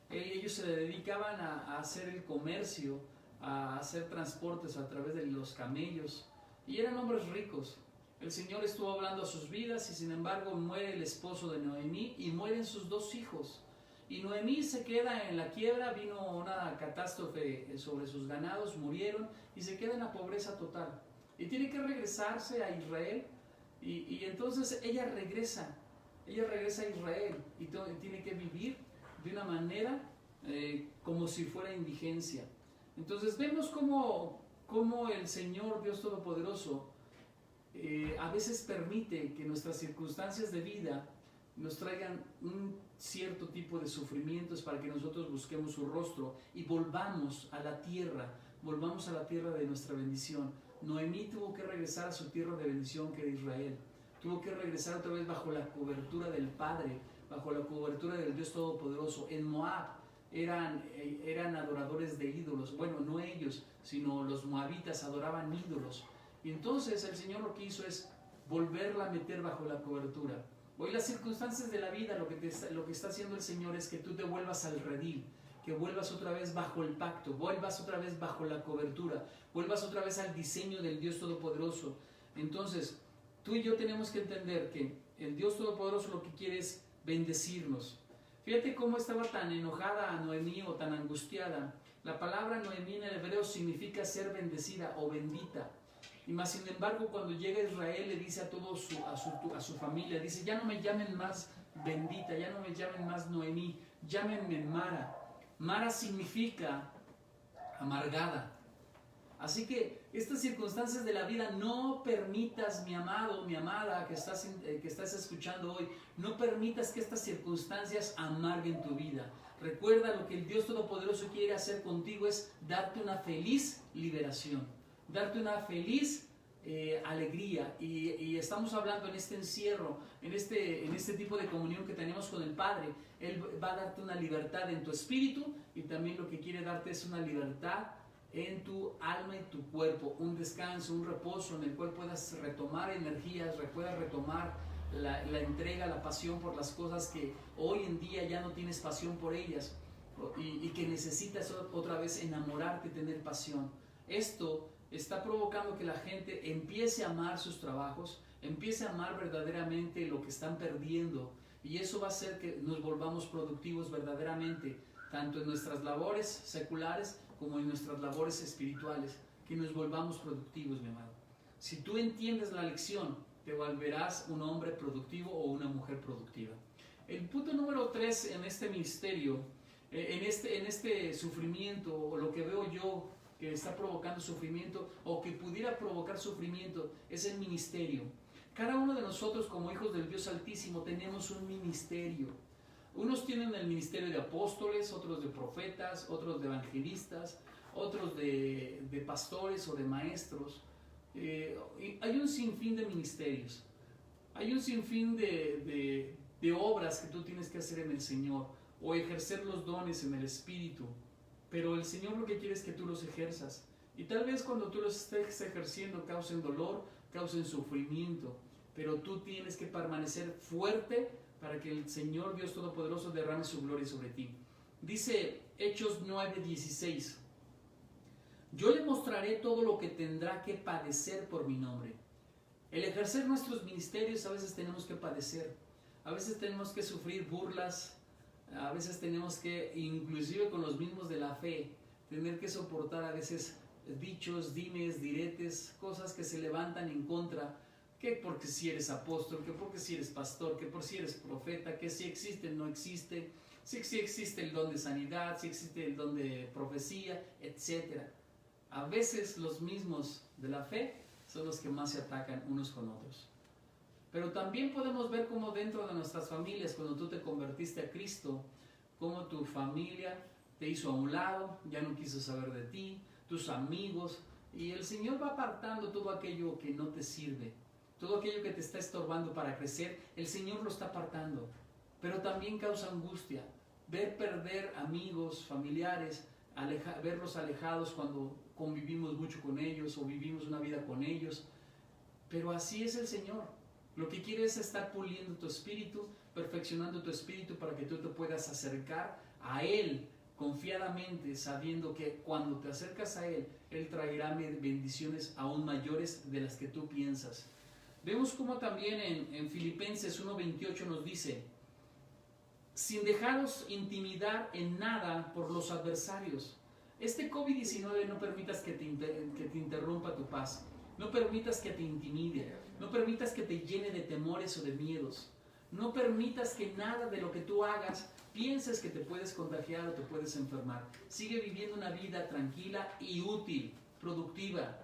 Speaker 1: Ellos se dedicaban a hacer el comercio, a hacer transportes a través de los camellos, y eran hombres ricos. El Señor estuvo hablando a sus vidas y sin embargo muere el esposo de Noemí y mueren sus 2 hijos. Y Noemí se queda en la quiebra, vino una catástrofe sobre sus ganados, murieron y se queda en la pobreza total. Y tiene que regresarse a Israel y entonces ella regresa a Israel y tiene que vivir de una manera como si fuera indigencia. Entonces vemos cómo el Señor Dios Todopoderoso a veces permite que nuestras circunstancias de vida nos traigan un cierto tipo de sufrimientos para que nosotros busquemos su rostro y volvamos a la tierra de nuestra bendición. Noemí tuvo que regresar a su tierra de bendición, que era Israel. Tuvo que regresar otra vez bajo la cobertura del Padre, bajo la cobertura del Dios Todopoderoso. En Moab eran adoradores de ídolos. Bueno, no ellos, sino los moabitas adoraban ídolos. Y entonces el Señor lo que hizo es volverla a meter bajo la cobertura. Hoy las circunstancias de la vida, lo que está haciendo el Señor es que tú te vuelvas al redil, que vuelvas otra vez bajo el pacto, vuelvas otra vez bajo la cobertura, vuelvas otra vez al diseño del Dios Todopoderoso. Entonces, tú y yo tenemos que entender que el Dios Todopoderoso lo que quiere es bendecirnos. Fíjate cómo estaba tan enojada a Noemí o tan angustiada. La palabra Noemí en el hebreo significa ser bendecida o bendita. Y más sin embargo, cuando llega Israel, le dice a toda su familia, dice, ya no me llamen más bendita, ya no me llamen más Noemí, llámenme Mara. Mara significa amargada. Así que estas circunstancias de la vida, no permitas, mi amado, mi amada, que estás escuchando hoy, no permitas que estas circunstancias amarguen tu vida. Recuerda, lo que el Dios Todopoderoso quiere hacer contigo es darte una feliz liberación, darte una feliz alegría. Y estamos hablando en este encierro, en este tipo de comunión que tenemos con el Padre. Él va a darte una libertad en tu espíritu, y también lo que quiere darte es una libertad en tu alma y tu cuerpo, un descanso, un reposo en el cual puedas retomar energías, puedas retomar la entrega, la pasión por las cosas que hoy en día ya no tienes pasión por ellas, y que necesitas otra vez enamorarte, tener pasión. Esto está provocando que la gente empiece a amar sus trabajos, empiece a amar verdaderamente lo que están perdiendo, y eso va a hacer que nos volvamos productivos verdaderamente, tanto en nuestras labores seculares como en nuestras labores espirituales, que nos volvamos productivos, mi amado. Si tú entiendes la lección, te volverás un hombre productivo o una mujer productiva. El punto número 3 en este ministerio, en este sufrimiento, o lo que veo yo que está provocando sufrimiento o que pudiera provocar sufrimiento, es el ministerio. Cada uno de nosotros, como hijos del Dios Altísimo, tenemos un ministerio. Unos tienen el ministerio de apóstoles, otros de profetas, otros de evangelistas, otros de pastores o de maestros. Hay un sinfín de ministerios, hay un sinfín de obras que tú tienes que hacer en el Señor, o ejercer los dones en el Espíritu, pero el Señor lo que quiere es que tú los ejerzas. Y tal vez cuando tú los estés ejerciendo causen dolor, causen sufrimiento, pero tú tienes que permanecer fuerte para que el Señor Dios Todopoderoso derrame su gloria sobre ti. Dice Hechos 9:16, yo le mostraré todo lo que tendrá que padecer por mi nombre. El ejercer nuestros ministerios, a veces tenemos que padecer, a veces tenemos que sufrir burlas, a veces tenemos que, inclusive con los mismos de la fe, tener que soportar a veces dichos, dimes, diretes, cosas que se levantan en contra, que porque si eres apóstol, que porque si eres pastor, que por si eres profeta, que si existe, no existe, si existe el don de sanidad, si existe el don de profecía, etc. A veces los mismos de la fe son los que más se atacan unos con otros. Pero también podemos ver cómo dentro de nuestras familias, cuando tú te convertiste a Cristo, cómo tu familia te hizo a un lado, ya no quiso saber de ti, tus amigos, y el Señor va apartando todo aquello que no te sirve, todo aquello que te está estorbando para crecer, el Señor lo está apartando. Pero también causa angustia ver perder amigos, familiares, verlos alejados cuando convivimos mucho con ellos o vivimos una vida con ellos. Pero así es el Señor. Lo que quiere es estar puliendo tu espíritu, perfeccionando tu espíritu para que tú te puedas acercar a Él confiadamente, sabiendo que cuando te acercas a Él, Él traerá bendiciones aún mayores de las que tú piensas. Vemos como también en Filipenses 1:28 nos dice, sin dejaros intimidar en nada por los adversarios. Este COVID-19 no permitas que te interrumpa tu paz, no permitas que te intimide, no permitas que te llene de temores o de miedos, no permitas que nada de lo que tú hagas pienses que te puedes contagiar o te puedes enfermar. Sigue viviendo una vida tranquila y útil, productiva,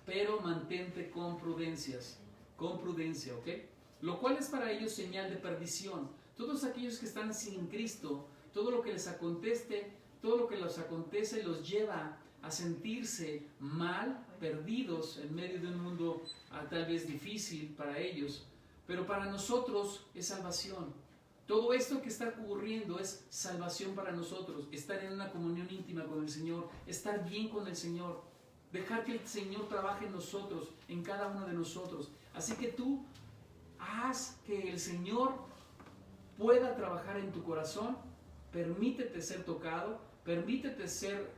Speaker 1: pero mantente con prudencia, ¿ok? Lo cual es para ellos señal de perdición. Todos aquellos que están sin Cristo, todo lo que les acontece los lleva a sentirse mal, perdidos en medio de un mundo tal vez difícil para ellos, pero para nosotros es salvación. Todo esto que está ocurriendo es salvación para nosotros, estar en una comunión íntima con el Señor, estar bien con el Señor, dejar que el Señor trabaje en nosotros, en cada uno de nosotros. Así que tú haz que el Señor pueda trabajar en tu corazón, permítete ser tocado, permítete ser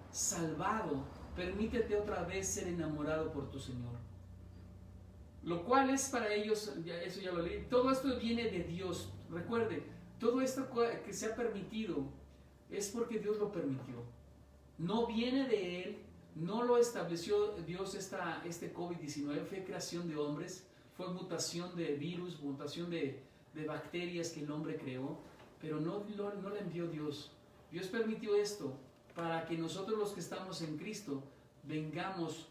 Speaker 1: salvado, permítete otra vez ser enamorado por tu Señor. Lo cual es para ellos, eso ya lo leí, todo esto viene de Dios. Recuerde, todo esto que se ha permitido es porque Dios lo permitió. No viene de Él, no lo estableció Dios este COVID-19, fue creación de hombres, fue mutación de virus, mutación de bacterias que el hombre creó, pero no lo envió Dios. Dios permitió esto para que nosotros los que estamos en Cristo vengamos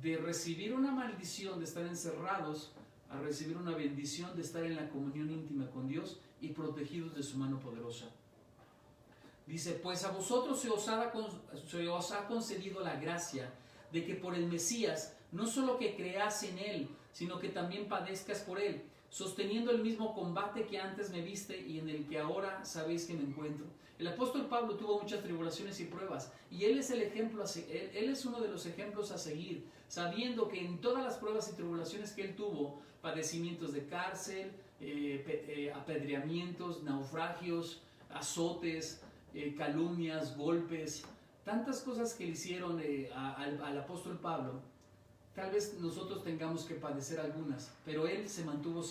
Speaker 1: de recibir una maldición de estar encerrados a recibir una bendición de estar en la comunión íntima con Dios y protegidos de su mano poderosa. Dice, pues a vosotros se os ha concedido la gracia de que por el Mesías no solo que creas en Él, sino que también padezcas por Él, sosteniendo el mismo combate que antes me viste y en el que ahora sabéis que me encuentro. El apóstol Pablo tuvo muchas tribulaciones y pruebas, y él es el ejemplo, él es uno de los ejemplos a seguir, sabiendo que en todas las pruebas y tribulaciones que él tuvo, padecimientos de cárcel, apedreamientos, naufragios, azotes, calumnias, golpes, tantas cosas que le hicieron al apóstol Pablo. Tal vez nosotros tengamos que padecer algunas, pero él se mantuvo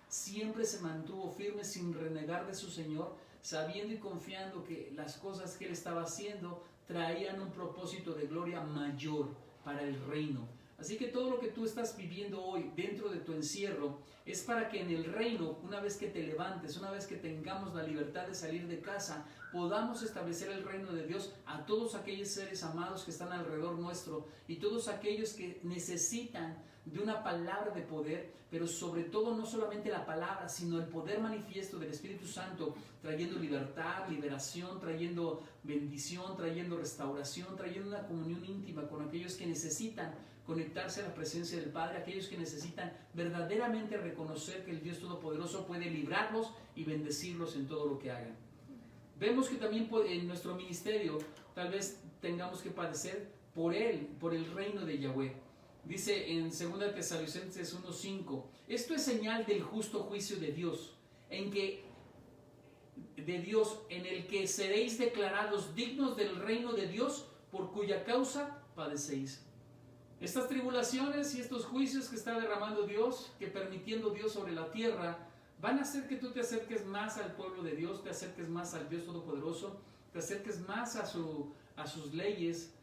Speaker 1: siempre se mantuvo firme sin renegar de su Señor, sabiendo y confiando que las cosas que él estaba haciendo traían un propósito de gloria mayor para el reino. Así que todo lo que tú estás viviendo hoy dentro de tu encierro es para que en el reino, una vez que te levantes, una vez que tengamos la libertad de salir de casa, podamos establecer el reino de Dios a todos aquellos seres amados que están alrededor nuestro y todos aquellos que necesitan de una palabra de poder, pero sobre todo no solamente la palabra, sino el poder manifiesto del Espíritu Santo, trayendo libertad, liberación, trayendo bendición, trayendo restauración, trayendo una comunión íntima con aquellos que necesitan conectarse a la presencia del Padre, aquellos que necesitan verdaderamente reconocer que el Dios Todopoderoso puede librarlos y bendecirlos en todo lo que hagan. Vemos que también en nuestro ministerio tal vez tengamos que padecer por él, por el reino de Yahweh. Dice en 2 Tesalonicenses 1:5, esto es señal del justo juicio de Dios, en el que seréis declarados dignos del reino de Dios, por cuya causa padecéis. Estas tribulaciones y estos juicios que está derramando Dios, que permitiendo Dios sobre la tierra, van a hacer que tú te acerques más al pueblo de Dios, te acerques más al Dios Todopoderoso, te acerques más a sus leyes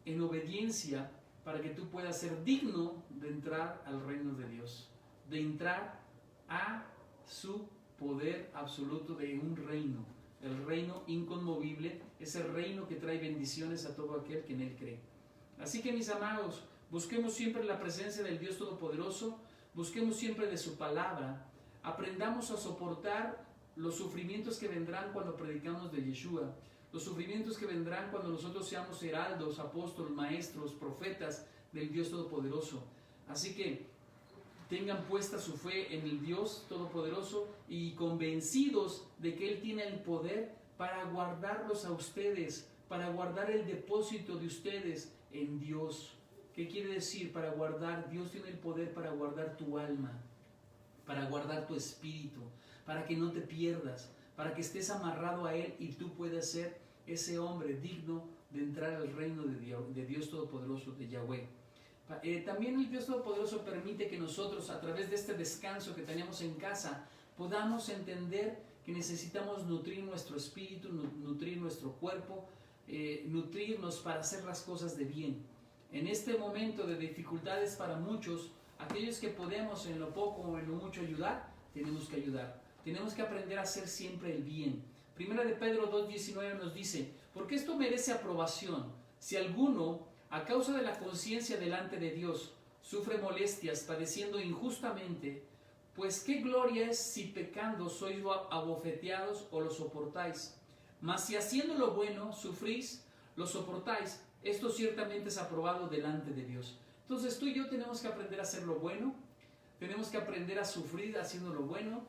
Speaker 1: en obediencia, para que tú puedas ser digno de entrar al reino de Dios, de entrar a su poder absoluto de un reino, el reino inconmovible, ese reino que trae bendiciones a todo aquel que en él cree. Así que, mis amados, busquemos siempre la presencia del Dios Todopoderoso, busquemos siempre de su palabra, aprendamos a soportar los sufrimientos que vendrán cuando predicamos de Yeshua, los sufrimientos que vendrán cuando nosotros seamos heraldos, apóstoles, maestros, profetas del Dios Todopoderoso. Así que tengan puesta su fe en el Dios Todopoderoso y convencidos de que Él tiene el poder para guardarlos a ustedes, para guardar el depósito de ustedes en Dios. ¿Qué quiere decir? Para guardar, Dios tiene el poder para guardar tu alma, para guardar tu espíritu, para que no te pierdas, para que estés amarrado a Él y tú puedas ser ese hombre digno de entrar al reino de Dios Todopoderoso, de Yahweh. También el Dios Todopoderoso permite que nosotros, a través de este descanso que tenemos en casa, podamos entender que necesitamos nutrir nuestro espíritu, nutrir nuestro cuerpo, nutrirnos para hacer las cosas de bien. En este momento de dificultades para muchos, aquellos que podemos en lo poco o en lo mucho ayudar, tenemos que ayudar. Tenemos que aprender a hacer siempre el bien. Primera de Pedro 2:19 nos dice, porque esto merece aprobación, si alguno, a causa de la conciencia delante de Dios, sufre molestias, padeciendo injustamente, pues qué gloria es si pecando sois abofeteados o lo soportáis. Mas si haciendo lo bueno sufrís, lo soportáis, esto ciertamente es aprobado delante de Dios. Entonces tú y yo tenemos que aprender a hacer lo bueno, tenemos que aprender a sufrir haciendo lo bueno,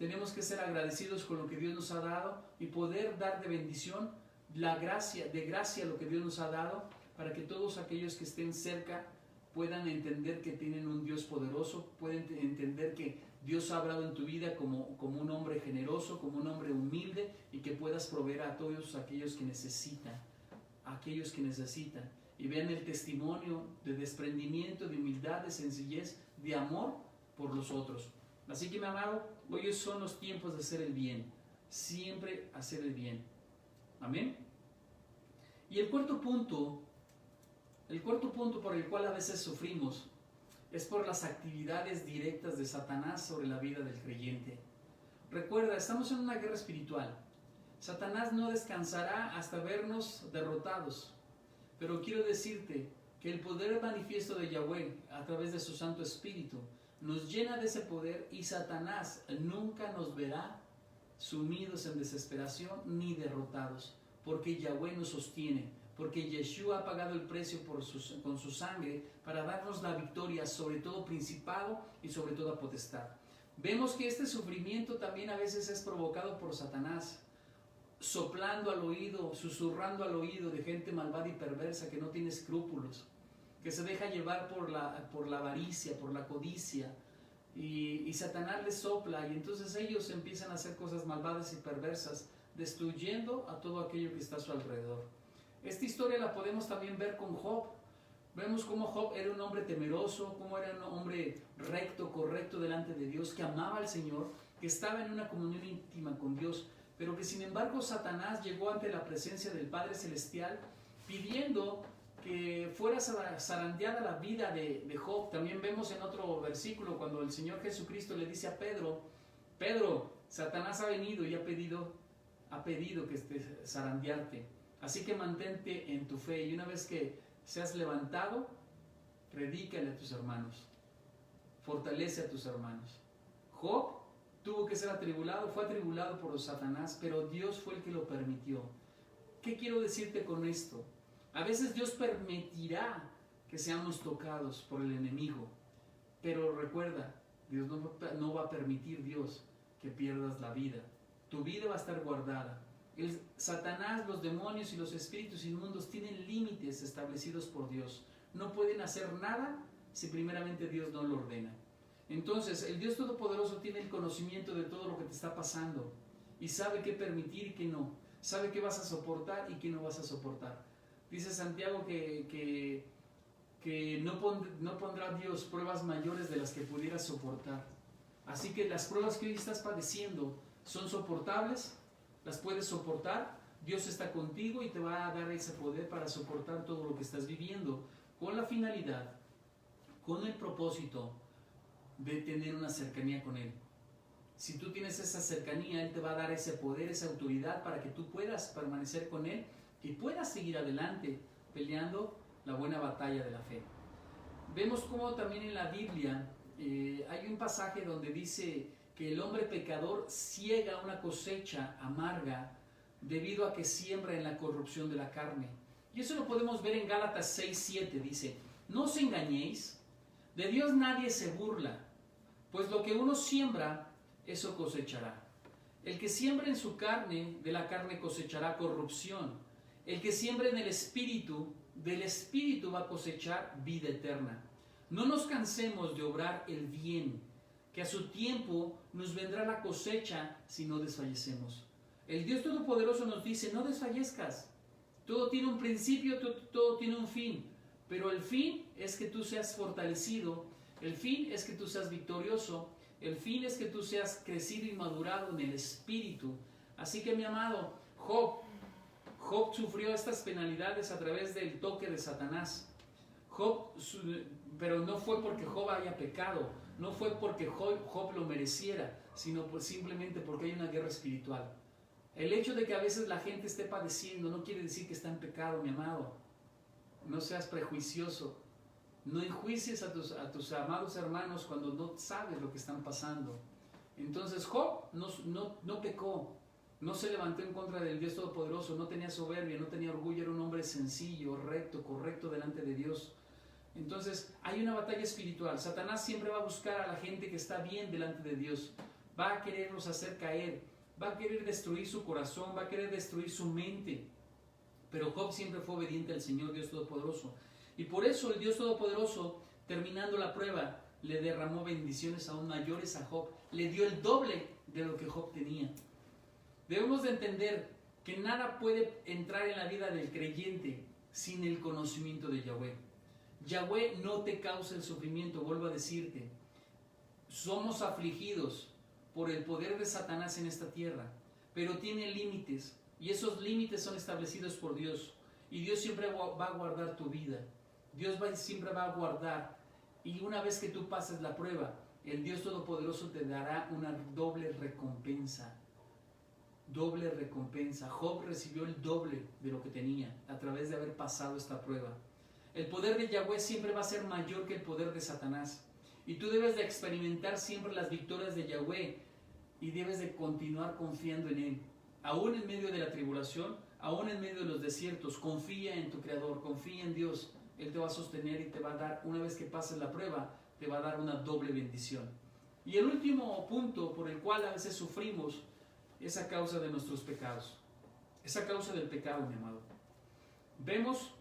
Speaker 1: tenemos que ser agradecidos con lo que Dios nos ha dado y poder dar de bendición de gracia lo que Dios nos ha dado, para que todos aquellos que estén cerca puedan entender que tienen un Dios poderoso, pueden entender que Dios ha hablado en tu vida como un hombre generoso, como un hombre humilde, y que puedas proveer a todos aquellos que necesitan, y vean el testimonio de desprendimiento, de humildad, de sencillez, de amor por los otros. Así que, mi amado, hoy son los tiempos de hacer el bien, siempre hacer el bien. Amén. Y el cuarto punto por el cual a veces sufrimos es por las actividades directas de Satanás sobre la vida del creyente. Recuerda, estamos en una guerra espiritual. Satanás no descansará hasta vernos derrotados. Pero quiero decirte que el poder manifiesto de Yahweh a través de su Santo Espíritu nos llena de ese poder, y Satanás nunca nos verá sumidos en desesperación ni derrotados, porque Yahweh nos sostiene, porque Yeshua ha pagado el precio con su sangre para darnos la victoria sobre todo principado y sobre toda potestad. Vemos que este sufrimiento también a veces es provocado por Satanás, soplando al oído, susurrando al oído de gente malvada y perversa que no tiene escrúpulos, que se deja llevar por la avaricia, por la codicia, y Satanás les sopla, y entonces ellos empiezan a hacer cosas malvadas y perversas, destruyendo a todo aquello que está a su alrededor. Esta historia la podemos también ver con Job. Vemos cómo Job era un hombre temeroso, cómo era un hombre recto, correcto delante de Dios, que amaba al Señor, que estaba en una comunión íntima con Dios, pero que sin embargo Satanás llegó ante la presencia del Padre Celestial pidiendo que fuera zarandeada la vida de Job. También vemos en otro versículo cuando el Señor Jesucristo le dice a Pedro: Pedro, Satanás ha venido y ha pedido que zarandearte. Así que mantente en tu fe, y una vez que seas levantado, predícale a tus hermanos, fortalece a tus hermanos. Job tuvo que ser atribulado, fue atribulado por Satanás, pero Dios fue el que lo permitió. ¿Qué quiero decirte con esto? A veces Dios permitirá que seamos tocados por el enemigo, pero recuerda, Dios no va a permitir, Dios, que pierdas la vida. Tu vida va a estar guardada. Satanás, los demonios y los espíritus inmundos tienen límites establecidos por Dios. No pueden hacer nada si primeramente Dios no lo ordena. Entonces, el Dios Todopoderoso tiene el conocimiento de todo lo que te está pasando y sabe qué permitir y qué no. Sabe qué vas a soportar y qué no vas a soportar. Dice Santiago que no pondrá Dios pruebas mayores de las que pudieras soportar. Así que las pruebas que hoy estás padeciendo son soportables, las puedes soportar. Dios está contigo y te va a dar ese poder para soportar todo lo que estás viviendo, con la finalidad, con el propósito de tener una cercanía con Él. Si tú tienes esa cercanía, Él te va a dar ese poder, esa autoridad para que tú puedas permanecer con Él y puedas seguir adelante peleando la buena batalla de la fe. Vemos cómo también en la Biblia hay un pasaje donde dice que el hombre pecador ciega una cosecha amarga debido a que siembra en la corrupción de la carne. Y eso lo podemos ver en Gálatas 6:7, dice: no os engañéis, de Dios nadie se burla, pues lo que uno siembra, eso cosechará. El que siembra en su carne, de la carne cosechará corrupción. El que siembra en el Espíritu, del Espíritu va a cosechar vida eterna. No nos cansemos de obrar el bien, que a su tiempo nos vendrá la cosecha si no desfallecemos. El Dios Todopoderoso nos dice: no desfallezcas. Todo tiene un principio, todo tiene un fin. Pero el fin es que tú seas fortalecido, el fin es que tú seas victorioso, el fin es que tú seas crecido y madurado en el Espíritu. Así que, mi amado, Job sufrió estas penalidades a través del toque de Satanás. Pero no fue porque Job haya pecado, no fue porque Job lo mereciera, sino simplemente porque hay una guerra espiritual. El hecho de que a veces la gente esté padeciendo no quiere decir que está en pecado, mi amado. No seas prejuicioso. No enjuicies a tus amados hermanos cuando no sabes lo que están pasando. Entonces Job no pecó, no se levantó en contra del Dios Todopoderoso, no tenía soberbia, no tenía orgullo, era un hombre sencillo, recto, correcto delante de Dios. Entonces hay una batalla espiritual. Satanás siempre va a buscar a la gente que está bien delante de Dios, va a quererlos hacer caer, va a querer destruir su corazón, va a querer destruir su mente. Pero Job siempre fue obediente al Señor Dios Todopoderoso. Y por eso el Dios Todopoderoso, terminando la prueba, le derramó bendiciones aún mayores a Job. Le dio el doble de lo que Job tenía. Debemos de entender que nada puede entrar en la vida del creyente sin el conocimiento de Yahweh. Yahweh no te causa el sufrimiento, vuelvo a decirte. Somos afligidos por el poder de Satanás en esta tierra, pero tiene límites, y esos límites son establecidos por Dios. Y Dios siempre va a guardar tu vida. Dios siempre va a guardar. Y una vez que tú pases la prueba, el Dios Todopoderoso te dará una doble recompensa. Doble recompensa. Job recibió el doble de lo que tenía a través de haber pasado esta prueba. El poder de Yahweh siempre va a ser mayor que el poder de Satanás. Y tú debes de experimentar siempre las victorias de Yahweh y debes de continuar confiando en Él. Aún en medio de la tribulación, aún en medio de los desiertos, confía en tu Creador, confía en Dios. Él te va a sostener y te va a dar, una vez que pases la prueba, te va a dar una doble bendición. Y el último punto por el cual a veces sufrimos es a causa de nuestros pecados. Es a causa del pecado, mi amado. Vemos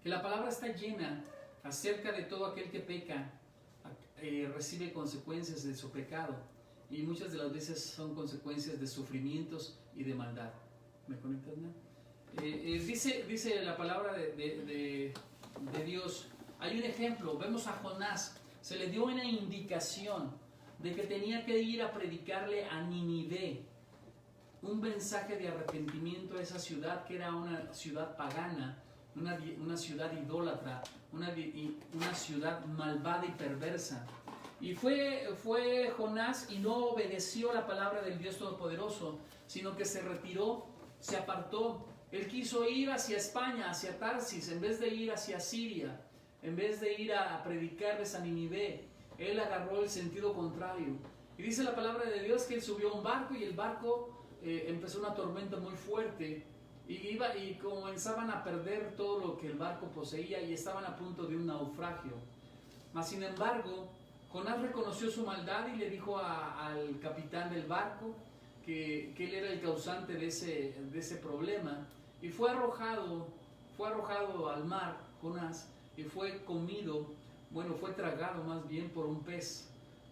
Speaker 1: que la palabra está llena acerca de todo aquel que peca, recibe consecuencias de su pecado. Y muchas de las veces son consecuencias de sufrimientos y de maldad. ¿Me conectas, no? Dice la palabra de Dios. Hay un ejemplo. Vemos a Jonás. Se le dio una indicación de que tenía que ir a predicarle a Nínive un mensaje de arrepentimiento a esa ciudad, que era una ciudad pagana, una ciudad idólatra, una ciudad malvada y perversa. Y fue Jonás y no obedeció la palabra del Dios Todopoderoso, sino que se retiró, se apartó. Él quiso ir hacia España, hacia Tarsis, en vez de ir hacia Siria, en vez de ir a predicarles a Nínive. Él agarró el sentido contrario. Y dice la palabra de Dios que él subió a un barco y el barco empezó una tormenta muy fuerte y comenzaban a perder todo lo que el barco poseía y estaban a punto de un naufragio. Mas sin embargo, Jonás reconoció su maldad y le dijo al capitán del barco que él era el causante de ese problema, y fue arrojado al mar, Jonás, y fue tragado más bien por un pez.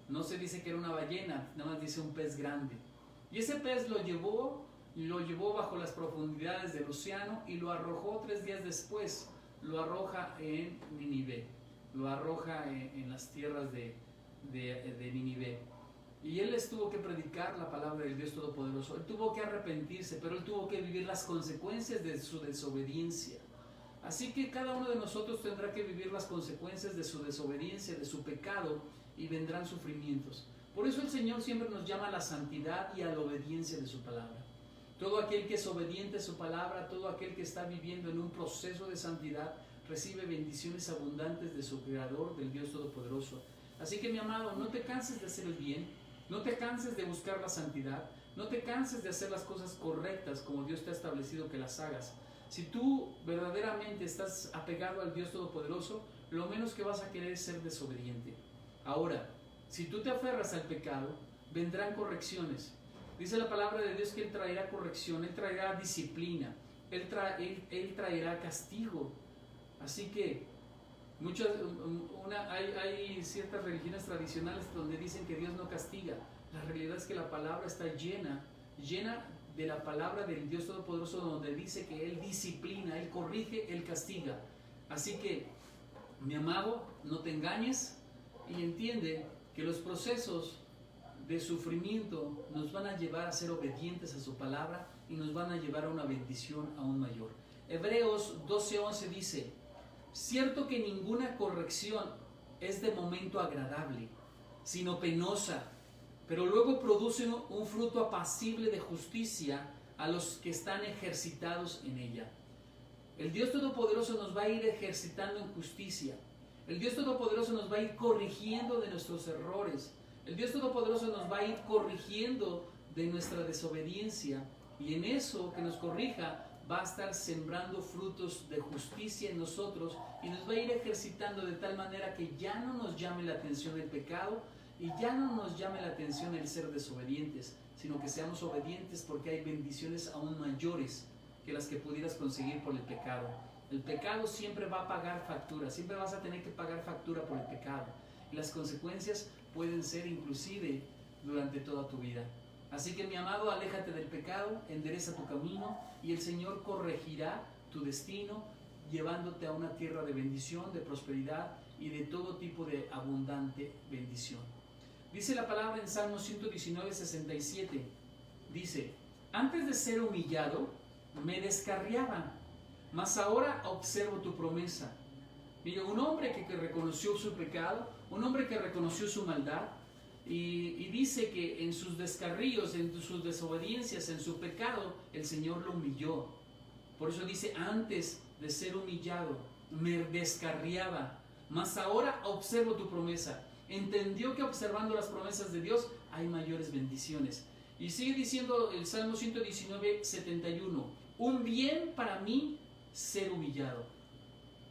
Speaker 1: No se dice que era una ballena, nada más dice un pez grande. Y ese pez lo llevó bajo las profundidades del océano y lo arrojó 3 días después. Lo arroja en Nínive, lo arroja en las tierras de Nínive. Y él les tuvo que predicar la palabra del Dios Todopoderoso. Él tuvo que arrepentirse, pero él tuvo que vivir las consecuencias de su desobediencia. Así que cada uno de nosotros tendrá que vivir las consecuencias de su desobediencia, de su pecado, y vendrán sufrimientos. Por eso el Señor siempre nos llama a la santidad y a la obediencia de su palabra. Todo aquel que es obediente a su palabra, todo aquel que está viviendo en un proceso de santidad, recibe bendiciones abundantes de su Creador, del Dios Todopoderoso. Así que, mi amado, no te canses de hacer el bien, no te canses de buscar la santidad, no te canses de hacer las cosas correctas como Dios te ha establecido que las hagas. Si tú verdaderamente estás apegado al Dios Todopoderoso, lo menos que vas a querer es ser desobediente. Ahora, si tú te aferras al pecado, vendrán correcciones. Dice la palabra de Dios que Él traerá corrección, Él traerá disciplina, Él traerá castigo. Así que hay ciertas religiones tradicionales donde dicen que Dios no castiga. La realidad es que la palabra está llena de la palabra del Dios Todopoderoso, donde dice que Él disciplina, Él corrige, Él castiga. Así que, mi amado, no te engañes y entiende que los procesos de sufrimiento nos van a llevar a ser obedientes a su palabra y nos van a llevar a una bendición aún mayor. Hebreos 12:11 dice: cierto que ninguna corrección es de momento agradable, sino penosa, pero luego produce un fruto apacible de justicia a los que están ejercitados en ella. El Dios Todopoderoso nos va a ir ejercitando en justicia. El Dios Todopoderoso nos va a ir corrigiendo de nuestros errores. El Dios Todopoderoso nos va a ir corrigiendo de nuestra desobediencia. Y en eso que nos corrija, va a estar sembrando frutos de justicia en nosotros y nos va a ir ejercitando de tal manera que ya no nos llame la atención el pecado, Y ya no nos llame la atención el ser desobedientes, sino que seamos obedientes porque hay bendiciones aún mayores que las que pudieras conseguir por el pecado. El pecado siempre va a pagar factura, siempre vas a tener que pagar factura por el pecado. Y las consecuencias pueden ser inclusive durante toda tu vida. Así que mi amado, aléjate del pecado, endereza tu camino y el Señor corregirá tu destino, llevándote a una tierra de bendición, de prosperidad y de todo tipo de abundante bendición. Dice la palabra en Salmo 119, 67, dice: antes de ser humillado, me descarriaban, mas ahora observo tu promesa. Mira, un hombre que reconoció su pecado, un hombre que reconoció su maldad, y dice que en sus descarríos, en sus desobediencias, en su pecado, el Señor lo humilló. Por eso dice, antes de ser humillado, me descarriaba, mas ahora observo tu promesa. Entendió que observando las promesas de Dios hay mayores bendiciones. Y sigue diciendo el Salmo 119, 71, un bien para mí ser humillado.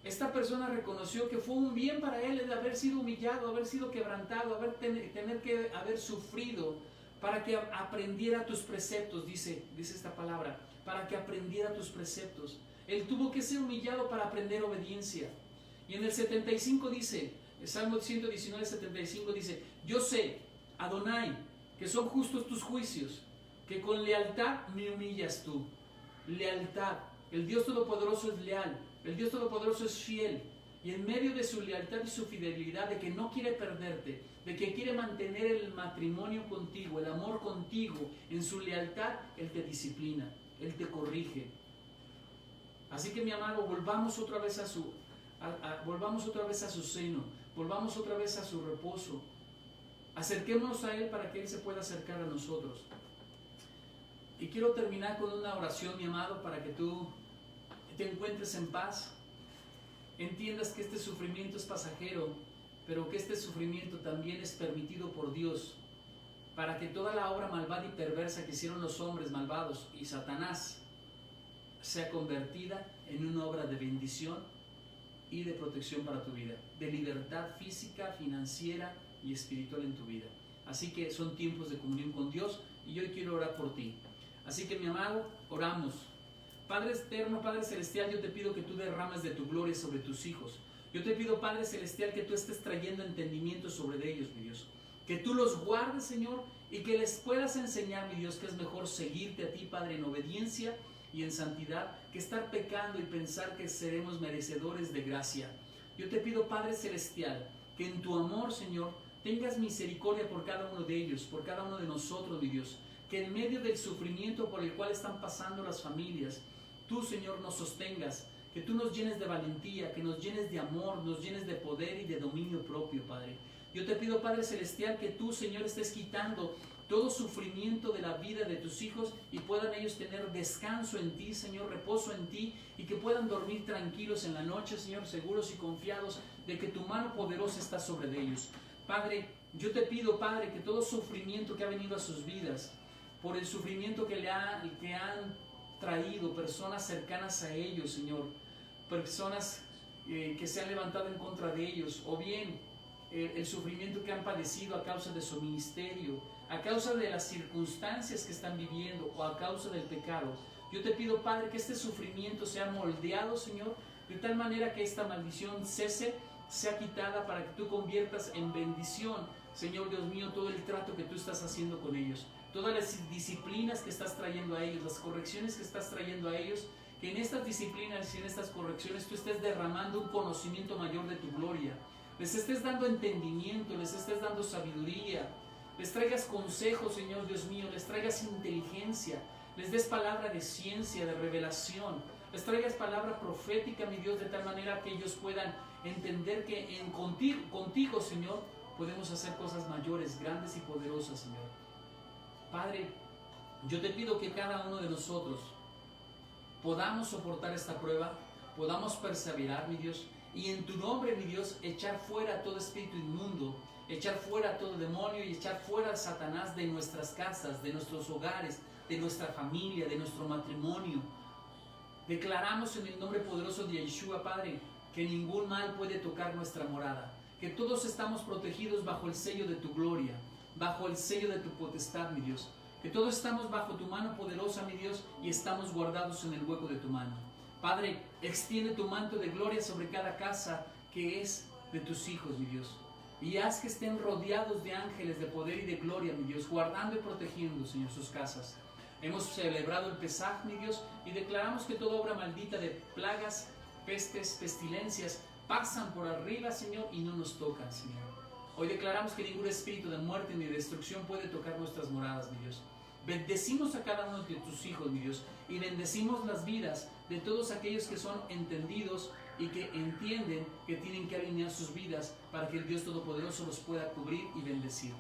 Speaker 1: Esta persona reconoció que fue un bien para él el haber sido humillado, haber sido quebrantado, haber sufrido, para que aprendiera tus preceptos, dice esta palabra, para que aprendiera tus preceptos. Él tuvo que ser humillado para aprender obediencia. Y en el 75 dice, el Salmo 119, 75 dice, yo sé, Adonai, que son justos tus juicios, que con lealtad me humillas tú. Lealtad. El Dios Todopoderoso es leal, el Dios Todopoderoso es fiel, y en medio de su lealtad y su fidelidad, de que no quiere perderte, de que quiere mantener el matrimonio contigo, el amor contigo, en su lealtad, Él te disciplina, Él te corrige. Así que mi amado, volvamos otra vez a su seno, volvamos otra vez a su reposo, acerquémonos a Él para que Él se pueda acercar a nosotros. Y quiero terminar con una oración, mi amado, para que tú te encuentres en paz, entiendas que este sufrimiento es pasajero, pero que este sufrimiento también es permitido por Dios, para que toda la obra malvada y perversa que hicieron los hombres malvados y Satanás sea convertida en una obra de bendición y de protección para tu vida, de libertad física, financiera y espiritual en tu vida. Así que son tiempos de comunión con Dios y hoy quiero orar por ti. Así que mi amado, oramos. Padre eterno, Padre celestial, yo te pido que tú derrames de tu gloria sobre tus hijos. Yo te pido, Padre celestial, que tú estés trayendo entendimiento sobre ellos, mi Dios. Que tú los guardes, Señor, y que les puedas enseñar, mi Dios, que es mejor seguirte a ti, Padre, en obediencia y en santidad, que estar pecando y pensar que seremos merecedores de gracia. Yo te pido, Padre celestial, que en tu amor, Señor, tengas misericordia por cada uno de ellos, por cada uno de nosotros, mi Dios. Que en medio del sufrimiento por el cual están pasando las familias, tú, Señor, nos sostengas, que tú nos llenes de valentía, que nos llenes de amor, nos llenes de poder y de dominio propio, Padre. Yo te pido, Padre celestial, que tú, Señor, estés quitando todo sufrimiento de la vida de tus hijos y puedan ellos tener descanso en ti, Señor, reposo en ti, y que puedan dormir tranquilos en la noche, Señor, seguros y confiados de que tu mano poderosa está sobre ellos. Padre, yo te pido, Padre, que todo sufrimiento que ha venido a sus vidas, por el sufrimiento que han traído personas cercanas a ellos, Señor, personas que se han levantado en contra de ellos, o bien el sufrimiento que han padecido a causa de su ministerio, a causa de las circunstancias que están viviendo o a causa del pecado. Yo te pido, Padre, que este sufrimiento sea moldeado, Señor, de tal manera que esta maldición cese, sea quitada, para que tú conviertas en bendición, Señor Dios mío, todo el trato que tú estás haciendo con ellos, todas las disciplinas que estás trayendo a ellos, las correcciones que estás trayendo a ellos, que en estas disciplinas y en estas correcciones tú estés derramando un conocimiento mayor de tu gloria, les estés dando entendimiento, les estés dando sabiduría, les traigas consejos, Señor Dios mío, les traigas inteligencia, les des palabra de ciencia, de revelación, les traigas palabra profética, mi Dios, de tal manera que ellos puedan entender que contigo, Señor, podemos hacer cosas mayores, grandes y poderosas, Señor. Padre, yo te pido que cada uno de nosotros podamos soportar esta prueba, podamos perseverar, mi Dios, y en tu nombre, mi Dios, echar fuera todo espíritu inmundo, echar fuera todo demonio y echar fuera a Satanás de nuestras casas, de nuestros hogares, de nuestra familia, de nuestro matrimonio. Declaramos en el nombre poderoso de Yeshua, Padre, que ningún mal puede tocar nuestra morada, que todos estamos protegidos bajo el sello de tu gloria, bajo el sello de tu potestad, mi Dios. Que todos estamos bajo tu mano poderosa, mi Dios, y estamos guardados en el hueco de tu mano. Padre, extiende tu manto de gloria sobre cada casa que es de tus hijos, mi Dios. Y haz que estén rodeados de ángeles de poder y de gloria, mi Dios, guardando y protegiendo, Señor, sus casas. Hemos celebrado el Pesaj, mi Dios, y declaramos que toda obra maldita de plagas, pestes, pestilencias, pasan por arriba, Señor, y no nos tocan, Señor. Hoy declaramos que ningún espíritu de muerte ni de destrucción puede tocar nuestras moradas, mi Dios. Bendecimos a cada uno de tus hijos, mi Dios, y bendecimos las vidas de todos aquellos que son entendidos y que entienden que tienen que alinear sus vidas para que el Dios Todopoderoso los pueda cubrir y bendecir.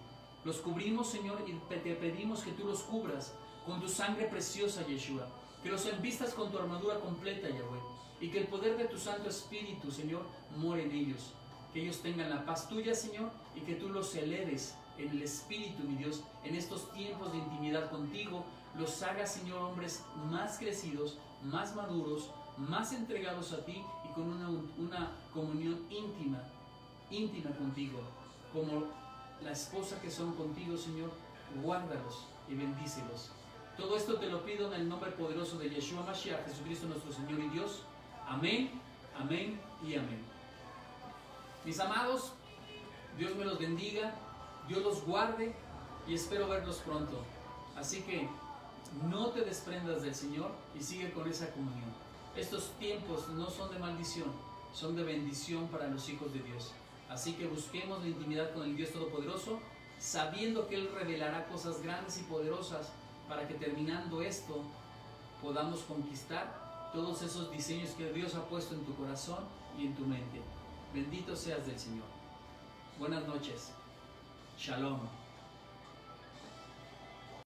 Speaker 1: Los cubrimos, Señor, y te pedimos que tú los cubras con tu sangre preciosa, Yeshua, que los envistas con tu armadura completa, Yahweh, y que el poder de tu Santo Espíritu, Señor, more en ellos. Que ellos tengan la paz tuya, Señor, y que tú los eleves en el Espíritu, mi Dios, en estos tiempos de intimidad contigo. Los hagas, Señor, hombres más crecidos, más maduros, más entregados a ti y con una comunión íntima contigo. Como la esposa que son contigo, Señor, guárdalos y bendícelos. Todo esto te lo pido en el nombre poderoso de Yeshua Mashiach, Jesucristo nuestro Señor y Dios. Amén, amén y amén. Mis amados, Dios me los bendiga, Dios los guarde y espero verlos pronto. Así que no te desprendas del Señor y sigue con esa comunión. Estos tiempos no son de maldición, son de bendición para los hijos de Dios. Así que busquemos la intimidad con el Dios Todopoderoso, sabiendo que Él revelará cosas grandes y poderosas para que terminando esto podamos conquistar todos esos diseños que Dios ha puesto en tu corazón y en tu mente. Bendito seas del Señor. Buenas noches. Shalom.